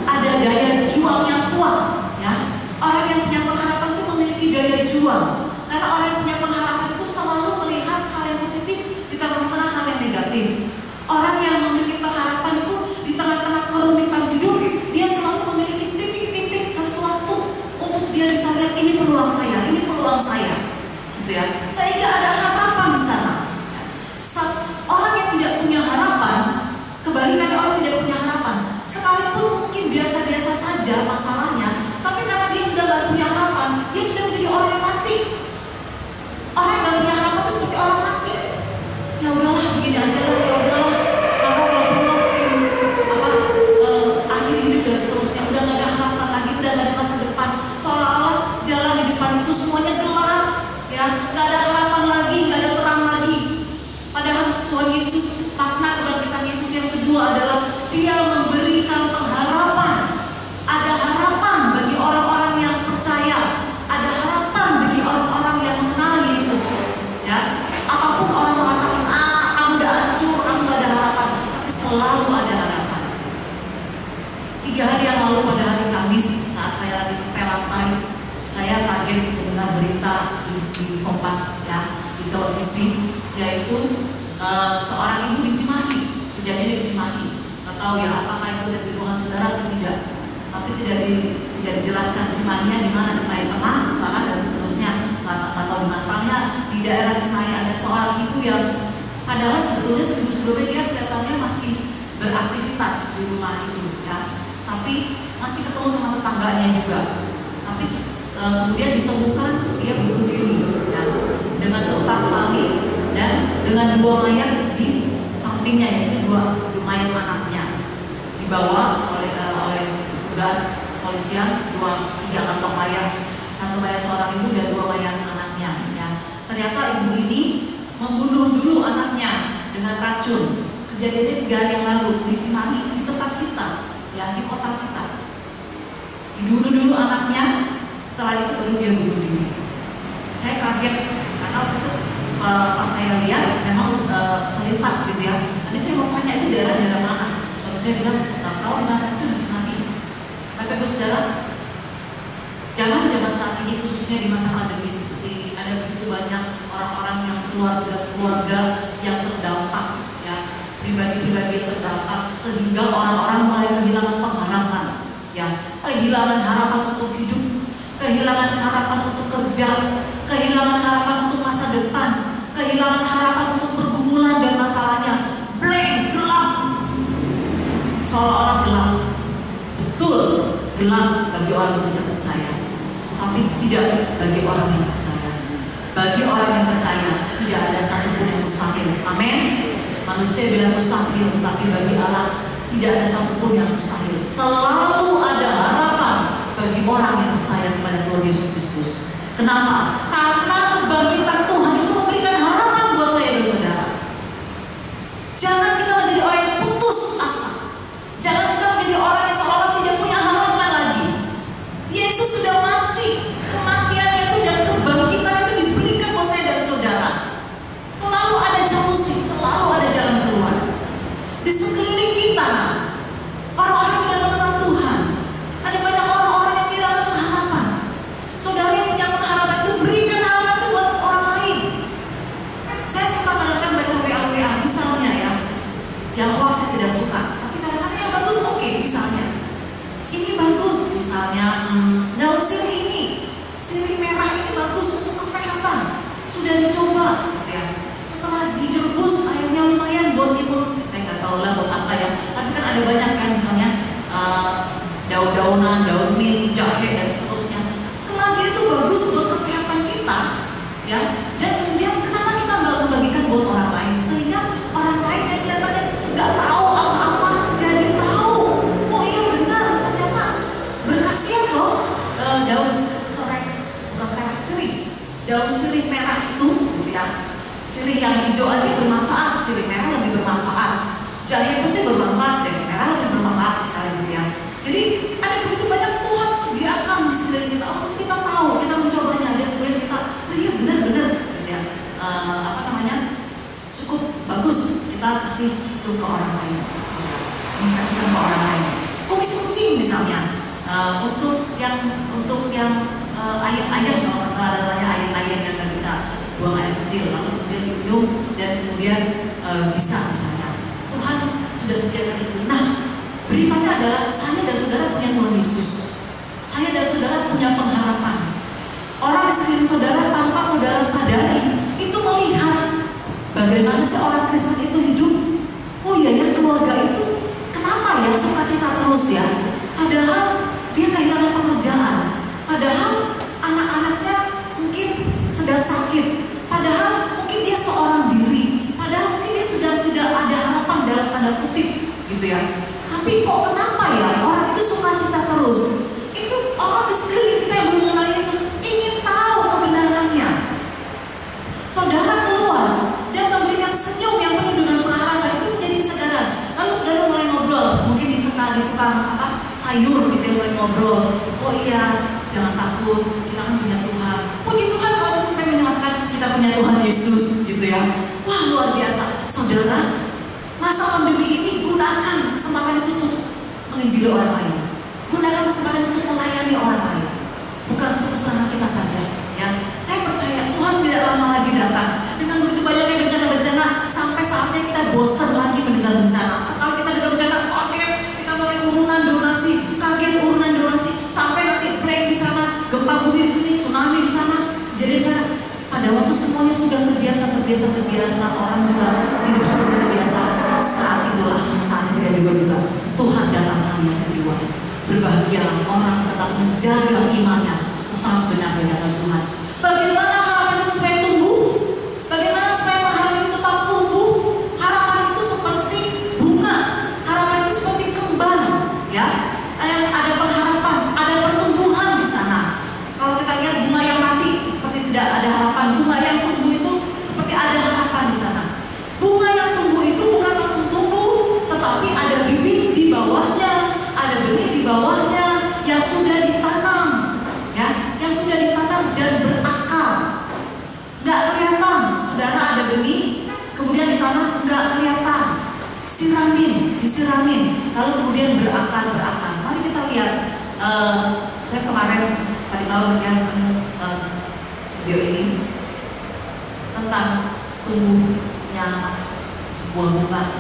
ada daya juang yang kuat ya. Orang yang punya pengharapan itu memiliki daya juang. Karena orang yang punya pengharapan itu selalu melihat hal yang positif di tengah-tengah hal yang negatif. Orang yang memiliki pengharapan itu di tengah-tengah kerumitan hidup, dia selalu memiliki titik-titik sesuatu untuk dia bisa lihat ini peluang saya, gitu ya. Sehingga ada harapan di sana. Orang yang tidak punya harapan, kebalikannya orang tidak punya harapan. Sekalipun mungkin biasa-biasa saja masalahnya, tapi karena dia sudah tidak punya harapan, dia sudah menjadi orang yang mati. Orang yang gak punya harapan itu seperti orang mati. Ya udahlah, begini aja lah, ya udahlah. Maka kalau perlu akhir hidup dan seterusnya, udah gak ada harapan lagi, udah gak ada masa depan. Seolah-olah jalan di depan itu semuanya gelap, ya, gak ada harapan lagi, gak ada terang lagi. Padahal Tuhan Yesus, makna kebangkitan Yesus yang kedua adalah Dia memberikan pengharapan. Ada harapan bagi orang-orang yang percaya. Ada harapan bagi orang-orang yang mengenal Yesus. Ya, apapun orang mengatakan, kamu udah hancur, kamu gak ada harapan, tapi selalu ada harapan. 3 hari yang lalu pada hari Kamis, saat saya lagi ke lantai, saya kaget mendengar berita di Kompas, ya, di televisi, yaitu seorang ibu di Cimahi, kejadian di Cimahi. Nggak tahu ya apakah itu ada di ruangan saudara atau tidak, tapi tidak dijelaskan Cimahinya di mana, Cimahi Tengah, Utara dan seterusnya, nggak tahu di mana. Di daerah Cimahi ada seorang ibu yang padahal sebetulnya sebelum-sebelumnya dia kelihatannya masih beraktivitas di rumah itu, ya, tapi masih ketemu sama tetangganya juga. Tapi kemudian ditemukan dia bunuh diri, ya, dengan seutas tali dan dengan 2 mayat di sampingnya, yaitu 2 mayat anaknya dibawa oleh petugas kepolisian, 3 kantong mayat, 1 mayat seorang ibu dan 2 mayat anaknya. Ya. Ternyata ibu ini membunuh dulu anaknya dengan racun. Kejadiannya 3 hari yang lalu di Cimahi, di tempat kita, ya, di kota kita. Dibunuh dulu anaknya, setelah itu baru dia bunuh diri. Saya kaget karena waktu itu pas saya lihat memang selintas gitu ya. Tadi saya mau tanya itu daerah mana? Suami saya bilang nggak tahu di mana, itu di Cimahi. Bapak Ibu Saudara, zaman saat ini khususnya di masa pandemi seperti ada begitu banyak orang-orang yang keluarga yang terdampak, ya, pribadi-pribadi yang terdampak sehingga orang-orang mulai kehilangan pengharapan, ya, kehilangan harapan untuk hidup, kehilangan harapan untuk kerja, kehilangan harapan untuk masa depan, kehilangan harapan untuk pergumulan dan masalahnya, blank, gelap, seolah-olah gelap, betul gelap bagi orang yang tidak percaya, tapi tidak bagi orang yang percaya. Bagi orang yang percaya tidak ada satupun yang mustahil. Amin. Manusia bilang mustahil, tapi bagi Allah tidak ada satupun yang mustahil. Selalu ada harapan bagi orang yang percaya kepada Tuhan Yesus Kristus. Kenapa? Karena kebangkitan Tuhan itu memberikan harapan buat saya dan saudara. Jangan kita menjadi orang yang putus asa. Jangan kita menjadi orang yang seolah tidak punya harapan lagi. Yesus sudah mati, kematiannya itu dan kebangkitan itu diberikan buat saya dan saudara. Selalu ada solusi, selalu ada jalan keluar. Di sekeliling kita, orang-orang yang tidak mengenal Tuhan, ada banyak orang-orang yang tidak punya harapan. Saudara yang punya pengharapan itu berikan harapan itu buat orang lain. Saya suka kadang-kadang baca WA misalnya ya, yang hoax saya tidak suka, tapi kadang-kadang yang bagus oke, misalnya ini bagus, misalnya daun sirih ini, sirih merah ini bagus untuk kesehatan, sudah dicoba, gitu ya. Setelah direbus airnya lumayan buat imun, saya nggak tahu lah buat apa ya, tapi kan ada banyak kan misalnya daun-daunan, daun mint, jahe dan seterusnya. Selagi itu bagus buat kesehatan kita, ya. Dan kemudian kenapa kita nggak membagikan buat orang lain sehingga orang lain yang kelihatannya nggak tahu apa-apa jadi tahu. Oh iya benar, ternyata berkhasiat loh daun sirih, daun sirih merah itu, gitu ya. Sirih yang hijau aja bermanfaat, sirih merah lebih bermanfaat. Jahe putih bermanfaat, jahe merah lebih bermanfaat, misalnya gitu ya. Jadi ada begitu banyak Tuhan sediakan di sekeliling kita. Oh kita tahu, kita mencobanya dan kemudian kita, oh iya benar-benar, gitu ya. Cukup bagus kita kasih itu ke orang lain, kasihkan ke orang lain. Kumis kucing misalnya, untuk yang ayam kalau nggak salah namanya ayam yang nggak bisa buang air kecil, lalu kemudian diminum dan kemudian bisa misalnya. Tuhan sudah sediakan itu. Nah, berikutnya adalah saya dan saudara punya Tuhan Yesus. Saya dan saudara punya pengharapan. Orang di sekeliling saudara tanpa saudara sadari itu melihat bagaimana sih orang Kristen itu hidup. Oh iya ya, keluarga itu kenapa ya sukacita terus ya? Padahal dia kehilangan pekerjaan. Padahal anak-anaknya mungkin sedang sakit. Padahal mungkin dia seorang diri. Padahal mungkin dia sedang tidak ada harapan dalam tanda kutip, gitu ya. Tapi kok kenapa ya orang itu sukacita terus? Itu orang di sekeliling kita yang belum mengenal Yesus ingin tahu kebenarannya. Saudara keluar dan memberikan senyum yang penuh dengan pengharapan itu menjadi kesegaran. Lalu saudara mulai ngobrol, mungkin di tukang sayur gitu, mulai ngobrol. Oh iya, jangan takut, kita kan punya Tuhan. Puji Tuhan kalau kita sampai menyatakan kita punya Tuhan Yesus, gitu ya. Wah luar biasa, saudara. Masa pandemi ini gunakan kesempatan itu untuk menginjili orang lain. Gunakan kesempatan itu untuk melayani orang lain, bukan untuk kesenangan kita saja. Ya, saya percaya Tuhan tidak lama lagi datang. Dengan begitu banyaknya bencana-bencana, sampai saatnya kita bosan lagi mendengar bencana. Sekali kita dengar bencana, kaget, kita mulai urunan donasi, kaget urunan donasi, sampai nanti blank di sana, gempa bumi di sini, tsunami di sana, kejadian di sana. Pada waktu semuanya sudah terbiasa, orang juga hidup seperti terbiasa. Saat itulah saat tidak diduga Tuhan datang kali yang kedua. Berbahagialah orang tetap menjaga imannya, tetap benar-benar Tuhan. Bagaimana harapan itu supaya tumbuh? Bagaimana supaya harapan itu tetap tumbuh? Harapan itu seperti bunga, harapan itu seperti kembang, ya. Ada pengharapan, ada pertumbuhan di sana. Kalau kita lihat bunga yang mati, seperti tidak ada harapan. Bunga yang tumbuh itu seperti ada harapan di sana. Bunga yang tumbuh itu bukan langsung tumbuh, tetapi ada bibit di bawahnya, ada benih di bawahnya yang sudah ditanam, ya, yang sudah ditanam dan berakar. Nggak kelihatan, saudara, saudara kelihatan, disiramin, lalu kemudian berakar. Mari kita lihat. Saya kemarin tadi malam lihat video ini tentang tumbuhnya sebuah kembang.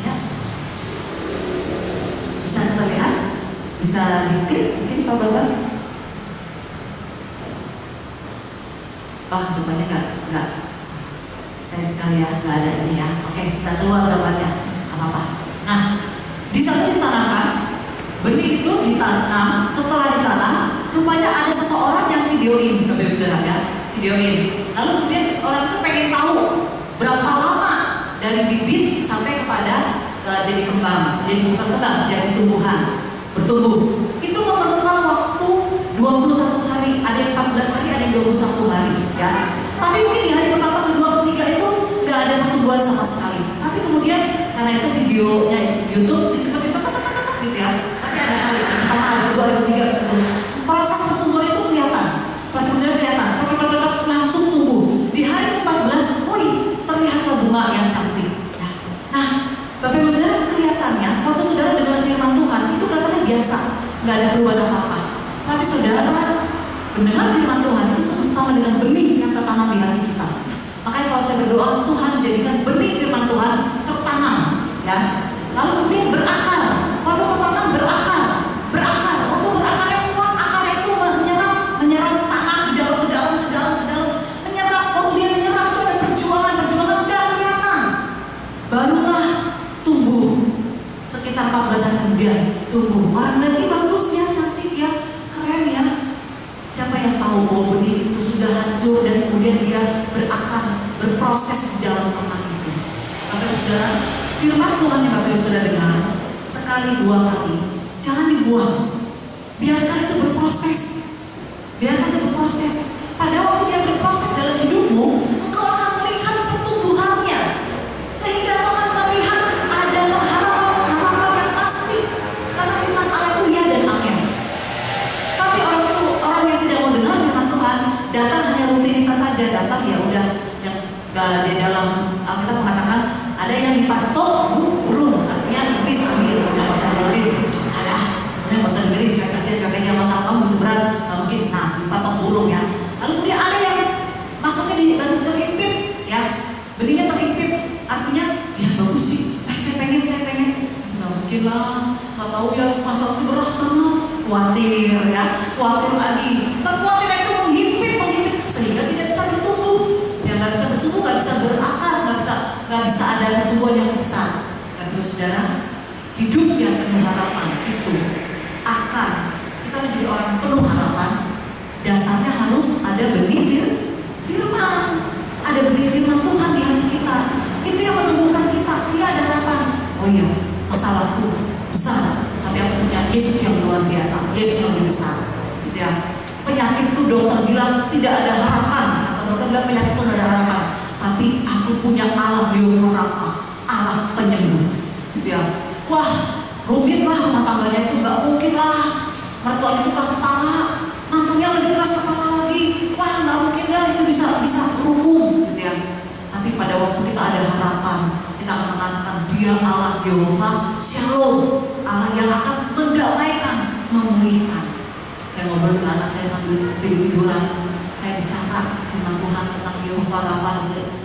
Ya, bisa kita lihat, bisa diklik mungkin Pak Bapak. Depannya enggak. Saya sekali ya, nggak ada ini ya. Oke, kita keluar gambarnya, apa-apa. Nah, di sana ditanamkan, benih itu ditanam. Setelah ditanam, rupanya ada seseorang yang videoin, Bapak Ibu Saudara ya, videoin. Lalu kemudian orang itu pengen tahu berapa lama dari bibit sampai kepada jadi kembang, jadi bukan kembang, jadi tumbuhan, bertumbuh. Itu memerlukan waktu 21 hari, ada yang 14 hari, ada yang 21 hari, ya. Tapi mungkin di hari pertama, kedua, ketiga itu nggak ada pertumbuhan sama sekali. Tapi kemudian karena itu videonya YouTube dicepetin gitu ya. Tapi ada hari pertama, ada kedua, ada ketiga gitu. Proses pertumbuhan itu kelihatan. Proses pertumbuhan kelihatan. Langsung tumbuh. Di hari ke-14, terlihatlah bunga yang cantik. Ya. Nah, Bapak Ibu Saudara, kelihatannya waktu saudara dengar firman Tuhan itu kelihatannya biasa, nggak ada perubahan apa-apa. Tapi saudara mendengar firman Tuhan itu sama dengan benih yang tertanam di hati kita. Makanya kalau saya berdoa, Tuhan jadikan benih firman Tuhan tertanam, ya. Lalu kemudian berakar. Waktu tertanam berakar. Waktu berakar yang kuat, akarnya itu menyerap tanah ke dalam. Menyerap. Waktu dia menyerap itu ada perjuangan nggak kelihatan. Barulah tumbuh. Sekitar 14 hari kemudian tumbuh. Orang lagi bagus ya, cantik ya, keren ya. Siapa yang tahu bahwa benih itu sudah hancur dan kemudian dia berakar, berproses di dalam tanah itu. Bapak Ibu Saudara, firman Tuhan yang Bapak Ibu Saudara dengar sekali, dua kali, jangan dibuang. Biarkan itu berproses. Pada waktu dia berproses dalam hidupmu, engkau akan melihat pertumbuhannya. Sehingga engkau akan melihat ada harapan yang pasti. Karena firman Allah itu ya dan amin. Tapi orang yang tidak mau dengar firman Tuhan, datang hanya rutinitas saja, datang ya udah. Yang di dalam Alkitab mengatakan ada yang dipatok burung, artinya iblis ambil, udah nggak usah dengerin, udah nggak usah dengerin, cuek aja masalah kamu itu berat, nggak mungkin. Nah, dipatok burung ya. Lalu kemudian ada yang masuknya di batu terhimpit, ya, benihnya terhimpit, artinya ya bagus sih, saya pengen, nggak mungkin lah, nggak tahu ya masalahnya berat banget. Khawatir lagi. Terkhawatir itu menghimpit sehingga tidak bisa bertumbuh. Yang nggak bisa bertumbuh, nggak bisa berakar, nggak bisa ada pertumbuhan yang besar. Bapak Ibu Saudara, hidup yang penuh harapan itu akan kita menjadi orang penuh harapan. Dasarnya harus ada benih firman, ada benih firman Tuhan di hati kita. Itu yang menumbuhkan kita sehingga ada harapan. Oh iya, masalahku besar, tapi aku punya Yesus yang luar biasa, Yesus yang lebih besar, gitu ya. Penyakitku dokter bilang tidak ada harapan, atau dokter bilang penyakitku tidak ada harapan, tapi aku punya Allah Yehova Rafa, Allah penyembuh, gitu ya. Wah, rumit lah rumah tangganya itu, nggak mungkin lah, mertuanya itu keras kepala, mantunya lebih keras kepala lagi, wah nggak mungkin lah itu bisa rukun, gitu ya. Tapi pada waktu kita ada harapan, kita akan mengatakan dia Allah Yehova Shalom, Allah yang akan mendamaikan, memulihkan. Saya ngobrol dengan anak saya sambil tiduran, saya bicara firman Tuhan tentang Yehova Rafa,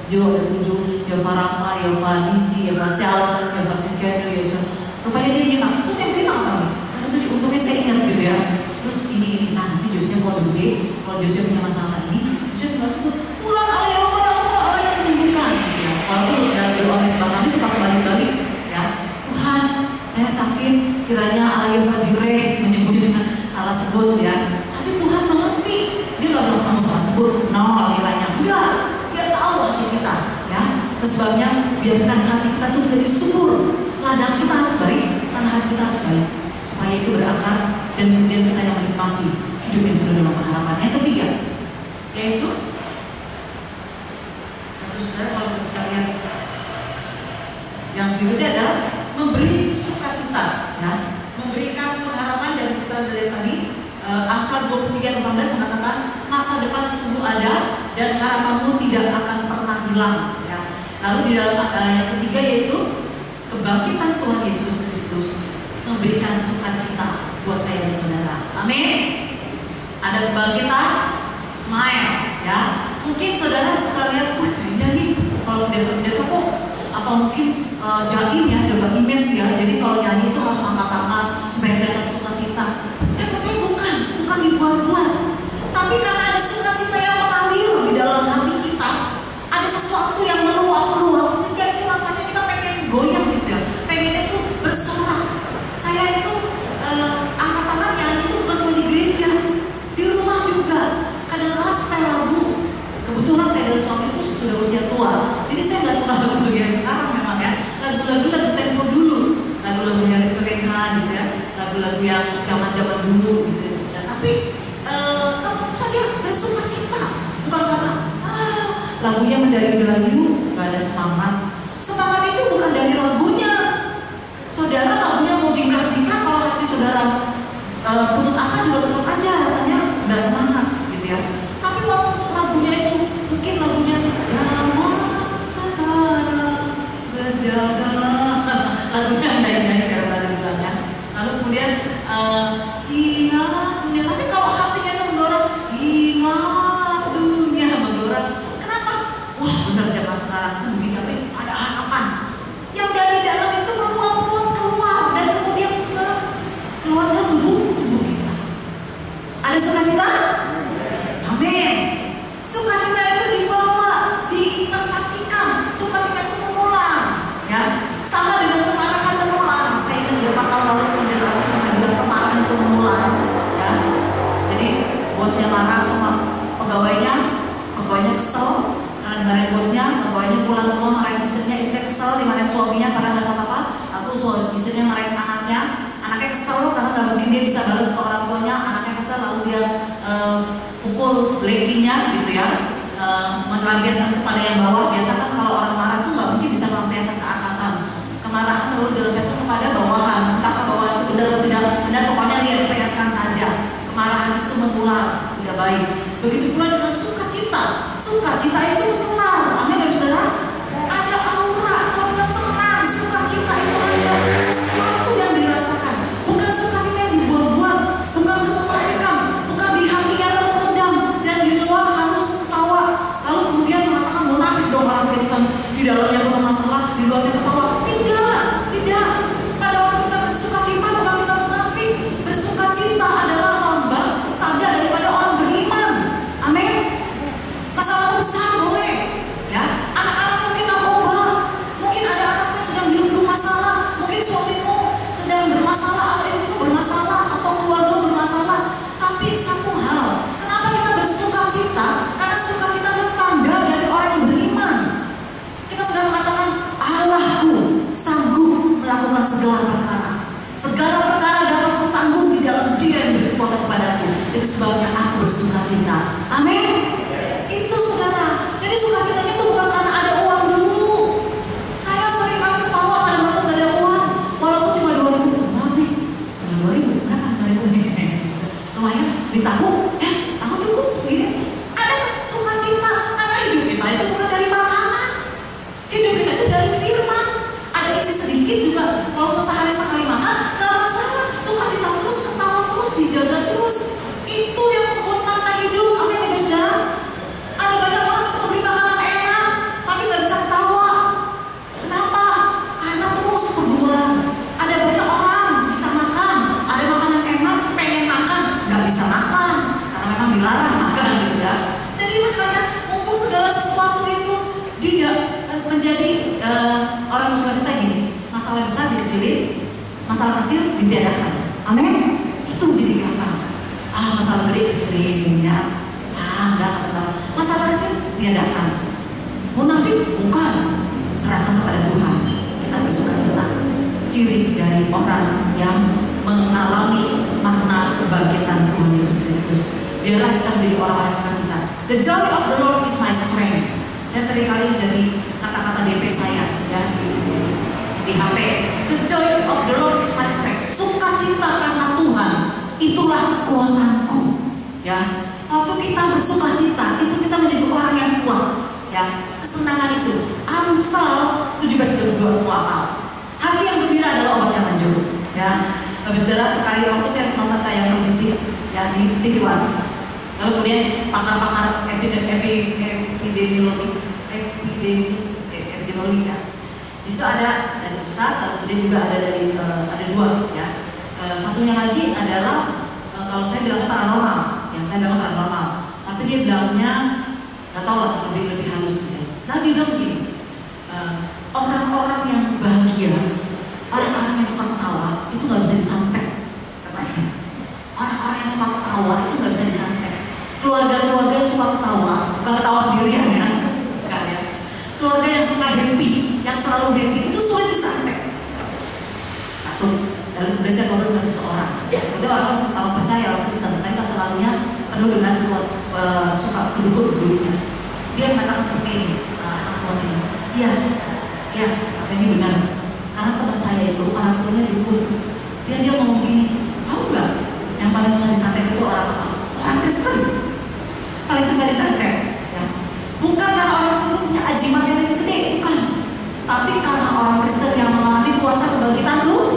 Joe ada 7, Yehova Rafa, Yehova Nisi, Yehova Shalom, Yehova Tsidkenu, Yesus. Rupanya dia nyimak, terus yang terima apa nih? Ada 7, untungnya saya ingat gitu ya. Terus ini, nah nanti Joseph kalau gede, kalau Joseph punya masalah ini, Joseph tinggal sebut Tuhan Allah Yehova Rafa, Allah yang menyembuhkan. Gitu ya. Walaupun dalam doa mesbah kami suka kembali-balik, ya Tuhan, saya sakit, kiranya Allah Yehova Jireh menyembuhkan. Salah sebut ya, tapi Tuhan mengerti. Dia nggak bilang kamu salah sebut, nol nilainya, enggak. Dia tahu hati kita, ya. Terus sebabnya biarkan hati kita tuh menjadi subur. Ladang kita harus baik, tanah hati kita harus baik, supaya itu berakar dan kemudian kita yang menikmati hidup yang penuh dengan pengharapan. Yang ketiga, yaitu, saudara kalau sekalian, yang berikutnya adalah memberi sukacita, ya. Memberikan pengharapan dari kita dari tadi, 23:18 mengatakan masa depan sungguh ada dan harapanmu tidak akan pernah hilang. Ya. Lalu di dalam yang ketiga yaitu kebangkitan Tuhan Yesus Kristus memberikan sukacita buat saya dan saudara. Amin. Ada kebangkitan, smile, ya. Mungkin saudara suka lihat, wah kayaknya nih kalau pendeta kok apa mungkin jaga image ya. Jadi kalau nyanyi itu harus angkat tangan supaya kelihatan sukacita. Saya percaya bukan dibuat-buat. Tapi karena ada sukacita yang mengalir di dalam hati kita, ada sesuatu yang meluap-luap sehingga itu rasanya kita pengen goyang gitu ya. Pengen itu bersorak. Saya itu angkat tangan nyanyi itu bukan cuma di gereja, di rumah juga. Kadang-kadang setel lagu. Kebetulan saya dan suami itu sudah usia tua, jadi saya nggak suka lagu bagian sekarang memang ya. Lagu tempo dulu, lagu-lagu yang keringan gitu ya, lagu-lagu yang zaman-zaman dulu gitu ya. Tapi tetap saja bersukacita, bukan karena lagunya mendayu-dayu, nggak ada semangat. Semangat itu bukan dari lagunya. Saudara lagunya mau jingkrak-jingkrak, kalau hati saudara putus asa juga tetap aja rasanya nggak semangat gitu ya. Tapi walaupun lagunya itu mungkin lagunya zaman sekarang berjagalah, lagunya mendayu-dayu kayak tadi bilang ya. Lalu kemudian ingat dunia, tapi kalau hatinya itu mendorong ingat dunia mendorong, kenapa? Wah benar zaman sekarang itu begini, tapi ada harapan yang dari dalam itu meluap-luap keluar dan kemudian keluarnya tubuh kita. Ada sukacita? Amin. Sukacita itu dibawa, diinterpretasikan. Sukacita itu menular, ya. Sama dengan kemarahan menular. Saya ingat beberapa tahun lalu pendeta aku pernah bilang kemarahan itu menular, ya. Jadi bosnya marah sama pegawainya kesel karena dimarahin bosnya, pegawainya pulang ke rumah marahin istrinya kesel, dimarahin suaminya karena nggak salah apa. Istrinya marahin anaknya kesel karena nggak mungkin dia bisa balas ke orang tuanya, anaknya kesel lalu dia pukul leginya gitu ya, melampiaskan kepada yang bawah. Biasa kan kalau orang marah tuh nggak mungkin bisa melampiaskan ke atasan, kemarahan selalu dilampiaskan kepada bawahan, entah ke bawah itu benar atau tidak benar, pokoknya lampiaskan saja. Kemarahan itu menular, tidak baik. Begitu pula dengan sukacita itu menular. Amin ya saudara. Ada aura, kalau kita senang, sukacita itu ada sesuatu yang dirasakan, bukan sukacita yang dibuat-buat, bukan kemunafikan, bukan di hatinya rendam dan di luar harus ketawa, lalu kemudian mengatakan munafik dong orang Kristen, di dalamnya penuh masalah, di luarnya ketawa. Tidak. Pada waktu kita bersukacita bukan kita munafik. Bersukacita adalah lambang tanda daripada orang beriman. Amin. Masalah besar boleh, ya. Anak-anak mungkin narkoba, mungkin ada anaknya sedang dirundung masalah, mungkin suamimu sedang bermasalah, atau istrimu bermasalah, atau keluarga bermasalah. Tapi satu hal, kenapa kita bersukacita? Karena sukacita itu tanda dari orang yang beriman. Kita sedang mengatakan Allahku sanggup melakukan segala perkara. Segala perkara dapat kutanggung di dalam Dia yang berkekuatan kepadaku. Itu sebabnya aku bersukacita. Amin. Itu saudara. Jadi sukacitanya itu bukan karena ada uang dulu. Saya sering kali ketawa pada waktu gak ada uang, walaupun cuma 2.000. Kenapa nih? 2.000? Kenapa? 2.000? Lumayan. Di tahu cukup segini. Ada sukacita karena hidup kita itu bukan dari makanan. Hidup kita itu dari firman. Ada isi sedikit juga, walaupun sehari sekali makan, gak masalah. Sukacita terus, ketawa terus, dijaga terus. Itu yang membuat makna hidup. Amin ya saudara. Ada banyak orang bisa membeli makanan enak, tapi gak bisa ketawa. Kenapa? Karena terus pergumulan. Ada banyak orang bisa makan, ada makanan enak, pengen makan, gak bisa makan karena memang dilarang makan gitu ya. Jadi makanya mumpung segala sesuatu itu tidak menjadi orang bersukacita gini. Masalah besar dikecilin, masalah kecil ditiadakan. Amin. Itu jadi gampang. Masalah gede kecilin ya. Enggak masalah. Masalah kecil tiadakan. Munafik bukan, serahkan kepada Tuhan. Kita bersukacita. Ciri dari orang yang mengalami makna kebangkitan Tuhan Yesus Kristus. Biarlah kita menjadi orang yang sukacita. The joy of the Lord is my strength. Saya sering kali menjadi kata-kata DP saya ya di HP. The joy of the Lord is my strength. Sukacita karena Tuhan itulah kekuatanku. Ya, waktu kita bersuka cita itu kita menjadi orang yang kuat. Ya, kesenangan itu. Amsal 17:22 soal hati yang gembira adalah obat yang manjur. Ya, Bapak Saudara, sekali waktu saya nonton tayang televisi ya di TV One. Lalu kemudian pakar-pakar epidemiologi ya. Di situ ada dari Ustadz, lalu kemudian juga ada dari ada dua ya. Satunya lagi adalah kalau saya bilang paranormal, yang saya bilang paranormal, tapi dia bilangnya nggak tahu lah lebih halus gitu. Nah dia bilang begini, orang-orang yang bahagia, orang-orang yang suka ketawa itu nggak bisa disantet, katanya. Orang-orang yang suka ketawa itu nggak bisa disantet. Keluarga-keluarga yang suka ketawa, bukan ketawa sendirian ya, bukan ya. Keluarga yang suka happy, yang selalu happy itu sulit disantet. Satu. Lalu kemudian saya ngobrol dengan seseorang. Kemudian orang percaya, orang Kristen, tapi masa lalunya penuh dengan suka kedukun-keduknya. Dia mengatakan seperti ini, anak Tuhan ini. Iya, kata ini benar. Karena teman saya itu orang tuanya dukun. Dia ngomong gini, tahu nggak? Yang paling susah disantet itu orang apa? Orang Kristen. Paling susah disantet. Ya. Bukan karena orang Kristen itu punya ajimat yang lebih gede, bukan. Tapi karena orang Kristen yang mengalami kuasa kebangkitan Tuhan.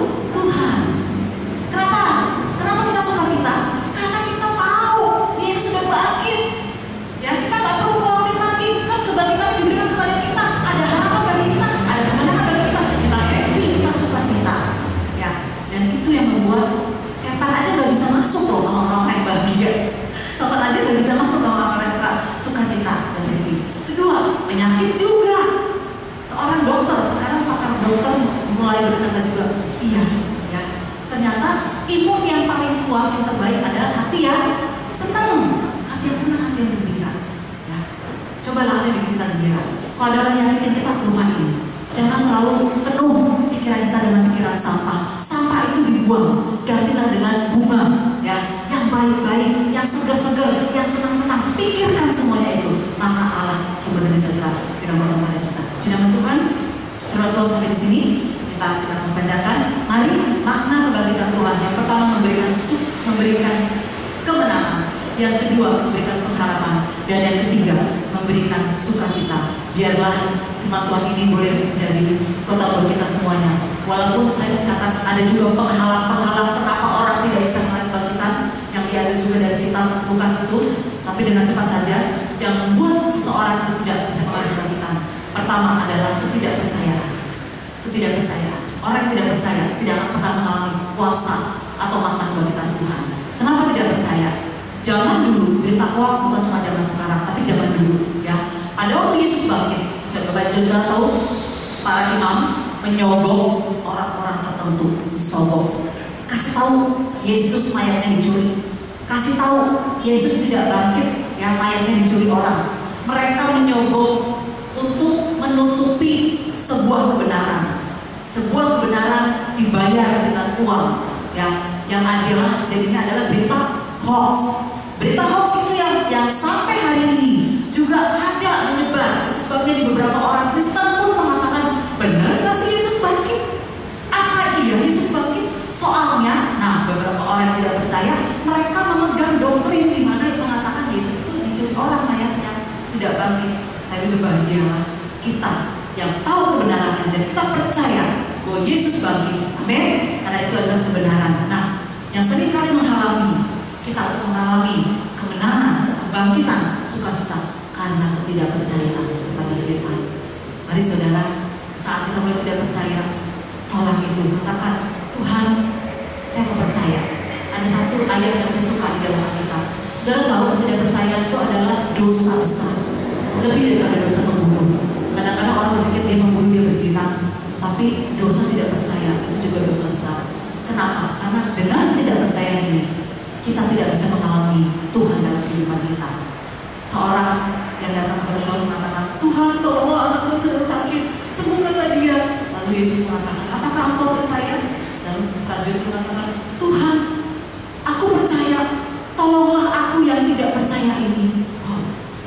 Kenapa kita suka cita? Karena kita tahu Yesus sudah bangkit. Ya, kita nggak perlu khawatir lagi. Kan kebangkitan diberikan kepada kita. Ada harapan bagi kita, ada kemenangan bagi kita. Kita happy, kita suka cita. Ya, dan itu yang membuat setan aja nggak bisa masuk loh orang-orang yang bahagia. Setan aja nggak bisa masuk orang-orang yang suka cita dan happy. Kedua, penyakit juga. Seorang dokter, sekarang pakar dokter mulai berkata juga, iya, ya, ternyata imun yang paling kuat, yang terbaik adalah hati yang senang, hati yang gembira. Ya, cobalah apa yang bikin kita gembira. Kalau ada orang yang nyakitin kita, lupain. Jangan terlalu penuh pikiran kita dengan pikiran sampah. Sampah itu dibuang, gantilah dengan bunga, ya, yang baik-baik, yang segar-segar, yang senang-senang. Pikirkan semuanya itu, maka Allah sebenarnya segera berikan kepada kita. Firman Tuhan, firman Tuhan sampai di sini kita akan membacakan. Mari makna kebangkitan Tuhan. Yang pertama memberikan kemenangan, yang kedua memberikan pengharapan, dan yang ketiga memberikan sukacita. Biarlah firman Tuhan ini boleh menjadi kota buat kita semuanya. Walaupun saya mencatat ada juga penghalang-penghalang kenapa orang tidak bisa melihat kebangkitan yang diambil juga dari kitab Lukas itu, tapi dengan cepat saja yang membuat seseorang itu tidak bisa melihat kebangkitan. Pertama adalah ketidakpercayaan. Orang yang tidak percaya tidak akan pernah mengalami kuasa atau makna kebangkitan Tuhan. Kenapa tidak percaya? Zaman dulu, berita hoax bukan cuma zaman sekarang, tapi zaman dulu, ya. Pada waktu Yesus bangkit, Bapak juga tahu para imam menyogok orang-orang tertentu, disogok. Kasih tahu Yesus mayatnya dicuri. Kasih tahu Yesus tidak bangkit, ya, mayatnya dicuri orang. Mereka menyogok untuk menutupi sebuah kebenaran dibayar dengan uang, ya, yang adalah jadinya adalah berita hoax. Berita hoax itu yang sampai hari ini juga ada menyebar. Itu sebabnya di beberapa orang Kristen pun mengatakan, benar gak sih Yesus bangkit? Apa iya Yesus bangkit? Soalnya, nah, beberapa orang yang tidak percaya, mereka memegang doktrin di mana yang mengatakan Yesus itu dicuri orang mayatnya, tidak bangkit. Tapi berbahagialah kita yang tahu kebenarannya dan kita percaya bahwa Yesus bangkit. Amin. Karena itu adalah kebenaran. Nah, yang seringkali menghalangi kita untuk mengalami kemenangan, kebangkitan, sukacita karena ketidakpercayaan kepada firman. Mari saudara, saat kita mulai tidak percaya, tolak itu, katakan, Tuhan, saya mau percaya. Ada satu ayat yang saya suka di dalam Alkitab. Saudara tahu ketidakpercayaan itu adalah dosa besar. Lebih daripada dosa membunuh. Kadang-kadang orang berpikir dia membunuh, dia berzina, tapi dosa tidak percaya itu juga dosa besar. Kenapa? Karena dengan ketidakpercayaan ini kita tidak bisa mengalami Tuhan dalam kehidupan kita. Seorang yang datang kepada Tuhan mengatakan, Tuhan tolonglah anakku sedang sakit, sembuhkanlah dia. Lalu Yesus mengatakan, apakah engkau percaya? Lalu prajurit mengatakan, Tuhan, aku percaya, tolonglah aku yang tidak percaya ini.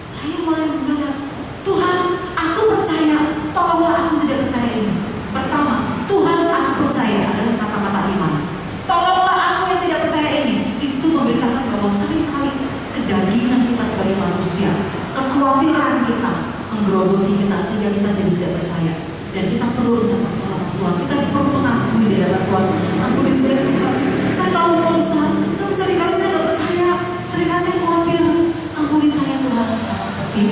Saya mulai melihat, Tuhan, aku percaya, tolonglah aku tidak percaya ini. Pertama, Tuhan, aku percaya adalah kata-kata iman. Tolonglah aku yang tidak percaya ini. Itu memberitakan bahwa seringkali menggerogoti kita sehingga kita jadi tidak percaya. Dan kita perlu minta pertolongan Tuhan. Kita perlu mengakui di hadapan Tuhan. Ampuni saya Tuhan. Saya tahu Tuhan besar, tapi seringkali saya tidak percaya. Seringkali saya khawatir. Ampuni saya Tuhan. Sama seperti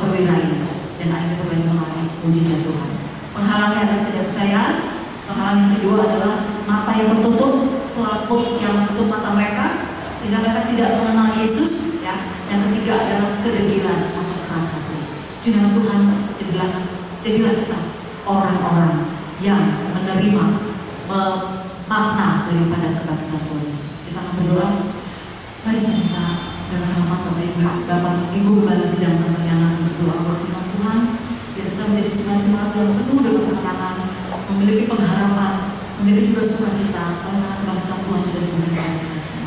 perwira ini. Dan akhirnya perwira ini mengalami mujizat Tuhan. Penghalangnya adalah ketidakpercayaan. Penghalang yang kedua adalah mata yang tertutup, selaput yang menutup mata mereka sehingga mereka tidak mengenal Yesus. Ya. Yang ketiga adalah kedegilan atau keras hati. Junjungan Tuhan, jadilah kita orang-orang yang menerima makna daripada kebangkitan Tuhan Yesus. Kita akan berdoa. Mari saya minta dalam nama Bapak Ibu Gembala Sidang Tata yang akan berdoa buat firman Tuhan. Biar kita menjadi jemaat-jemaat yang penuh dengan ketenangan, memiliki pengharapan, memiliki juga sukacita oleh karena kebangkitan Tuhan sudah diberikan kepada kita semua.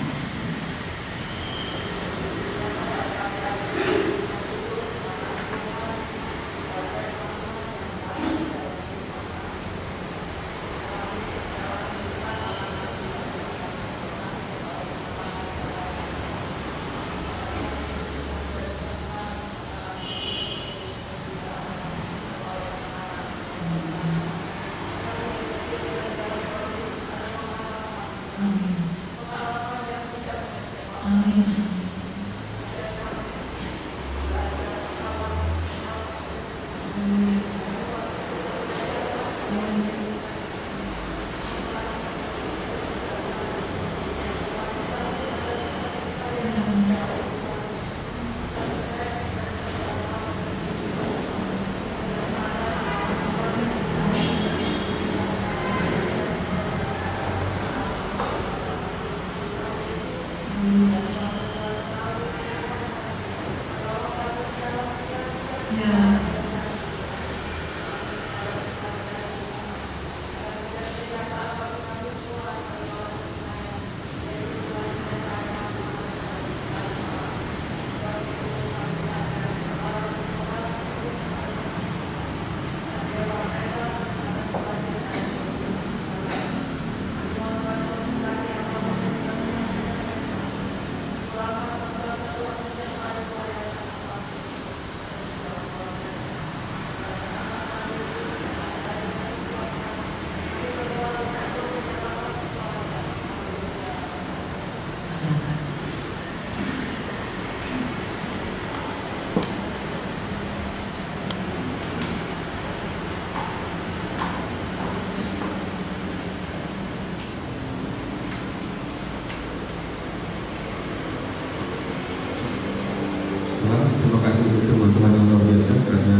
Terima kasih untuk firman Tuhan yang luar biasa, karena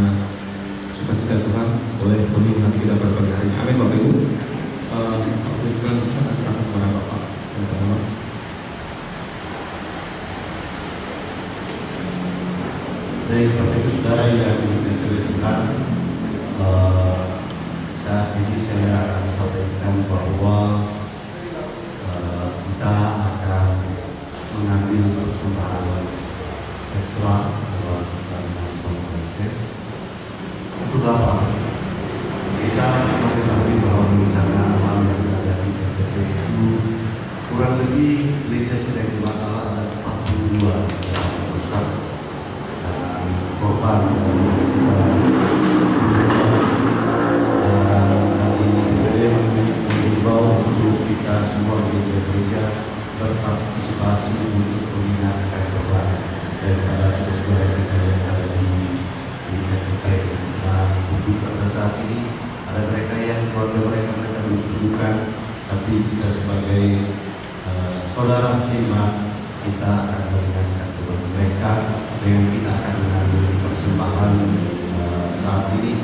sukacita Tuhan boleh penuhi hati kita pada pagi hari ini. Amin Bapak Ibu. Waktu selanjutnya akan serahkan kepada Bapak. Baik Bapak Ibu Saudara yang dikasihi Tuhan, saat ini saya akan sampaikan bahwa kita akan mengambil persembahan ekstra untuk apa? Kita mengetahui bahwa bencana alam yang ada di NTT itu kurang lebih lintas dari Batallah ada 42 yang rusak dan korban dan dari BPD mengimbau untuk kita semua gereja berpartisipasi untuk mengingatkan korban daripada saudara-saudara kita yang ada di NTT. Sedang duduk pada saat ini ada mereka yang keluarga mereka membutuhkan, tapi kita sebagai saudara muslimah kita akan meringankan beban mereka dengan kita akan mengambil persembahan saat ini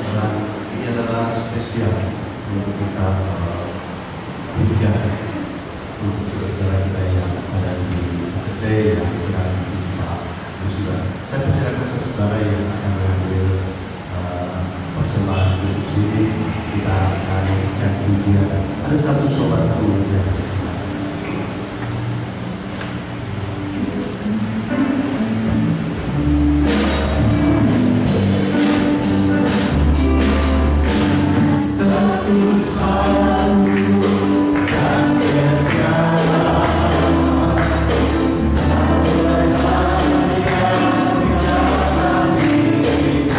adalah spesial untuk kita berikan untuk saudara-saudara kita yang ada di NTT yang sedang ditimpa musibah. Saya persilakan saudara yang akan mengambil persembahan khusus ini. Kita akan memberikan pujian. Ada satu sobat guru yang Kita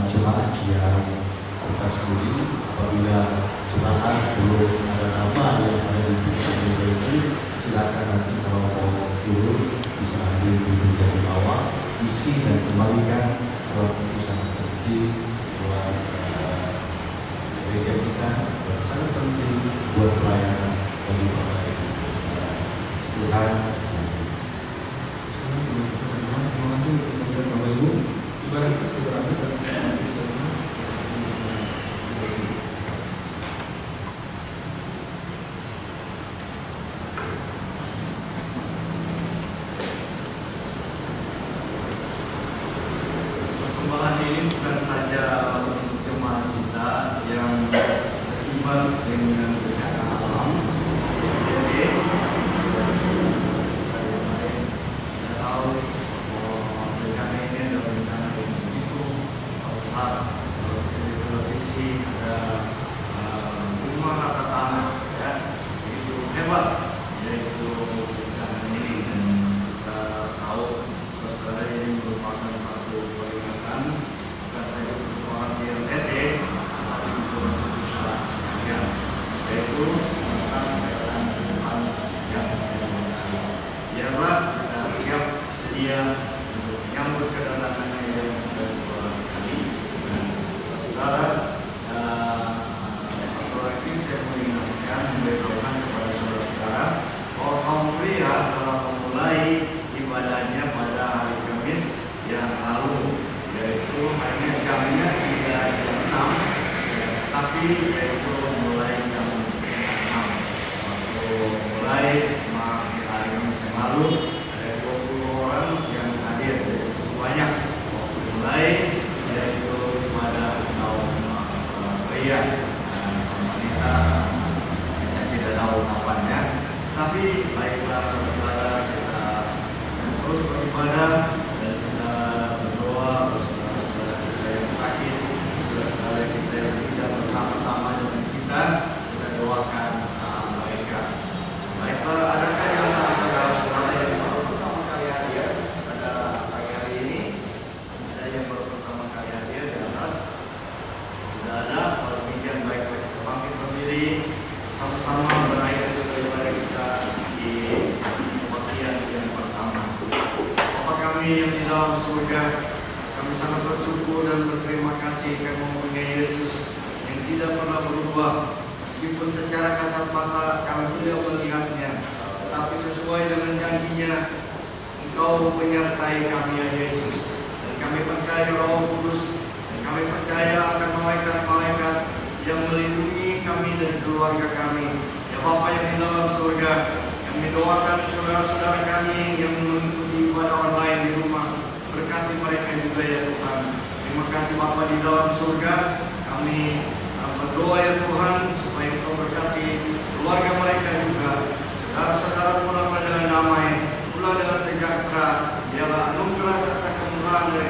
jemaat yang berkas budi, apabila jemaat belum ada nama yang ada di gereja itu, silakan nanti kalau mau turun bisa ambil duduk dari bawah, isi dan kembalikan surat keputusan penting buat gereja kita dan sangat penting buat pelayanan bagi Bapak Ibu. Tuhan terima kasih untuk Bapak Ibu. Ibarat sudah berakhir dan persembahan ini bukan saja untuk jemaat kita yang berimbas dengan bencana alam, jadi kita tahu bencana ini adalah bencana yang begitu besar. Kalau di televisi ada 5 rata tanah, ya, begitu hebat yaitu bencana ini, dan kita tahu saudara ini merupakan satu peringatan bukan saja untuk orang di NTT, tapi juga untuk kita sekalian, yaitu tentang catatan Tuhan yang diberkati. Biarlah kita siap sedia untuk menyambut kedatangannya yang kedua kali. Dan saudara, satu lagi saya mengingatkan, memberitahukan kepada saudara-saudara bahwa kaum pria telah memulai ibadahnya pada hari Kamis yang lalu, yaitu hanya jamnya tidak jam 6, ya, tapi yaitu mulai jam 5:30. Waktu mulai di hari Kamis yang lalu ada 20 orang yang hadir, yaitu banyak. Waktu mulai yaitu pada kaum pria dan wanita, saya tidak tahu kapannya, tapi baiklah saudara, kita terus beribadah dan kita berdoa untuk saudara-saudara kita yang sakit, saudara-saudara kita yang tidak bersama-sama dengan kita doakan mereka. Baiklah, adakah di antara saudara-saudara yang baru pertama kali hadir pada pagi hari ini? Ada yang baru pertama kali hadir di atas? Tidak ada. Kalau demikian, baiklah kita bangkit berdiri sama-sama berakhir daripada kita di bagian yang pertama. Bapa kami yang di dalam surga, kami sangat bersyukur dan berterima kasih karena mempunyai Yesus yang tidak pernah berubah. Meskipun secara kasat mata kami tidak melihatnya, tetapi sesuai dengan janjinya, Engkau menyertai kami ya Yesus. Dan kami percaya Roh Kudus, dan kami percaya akan malaikat-malaikat yang melindungi kami dan keluarga kami. Ya Bapa yang di dalam surga, kami doakan saudara-saudara kami yang mengikuti ibadah online di rumah, berkati mereka juga ya Tuhan. Terima kasih Bapa di dalam surga, kami berdoa ya Tuhan supaya Engkau berkati keluarga mereka juga. Saudara-saudara pulanglah dengan damai, pulang dengan sejahtera. Biarlah anugerah serta kemurahan dari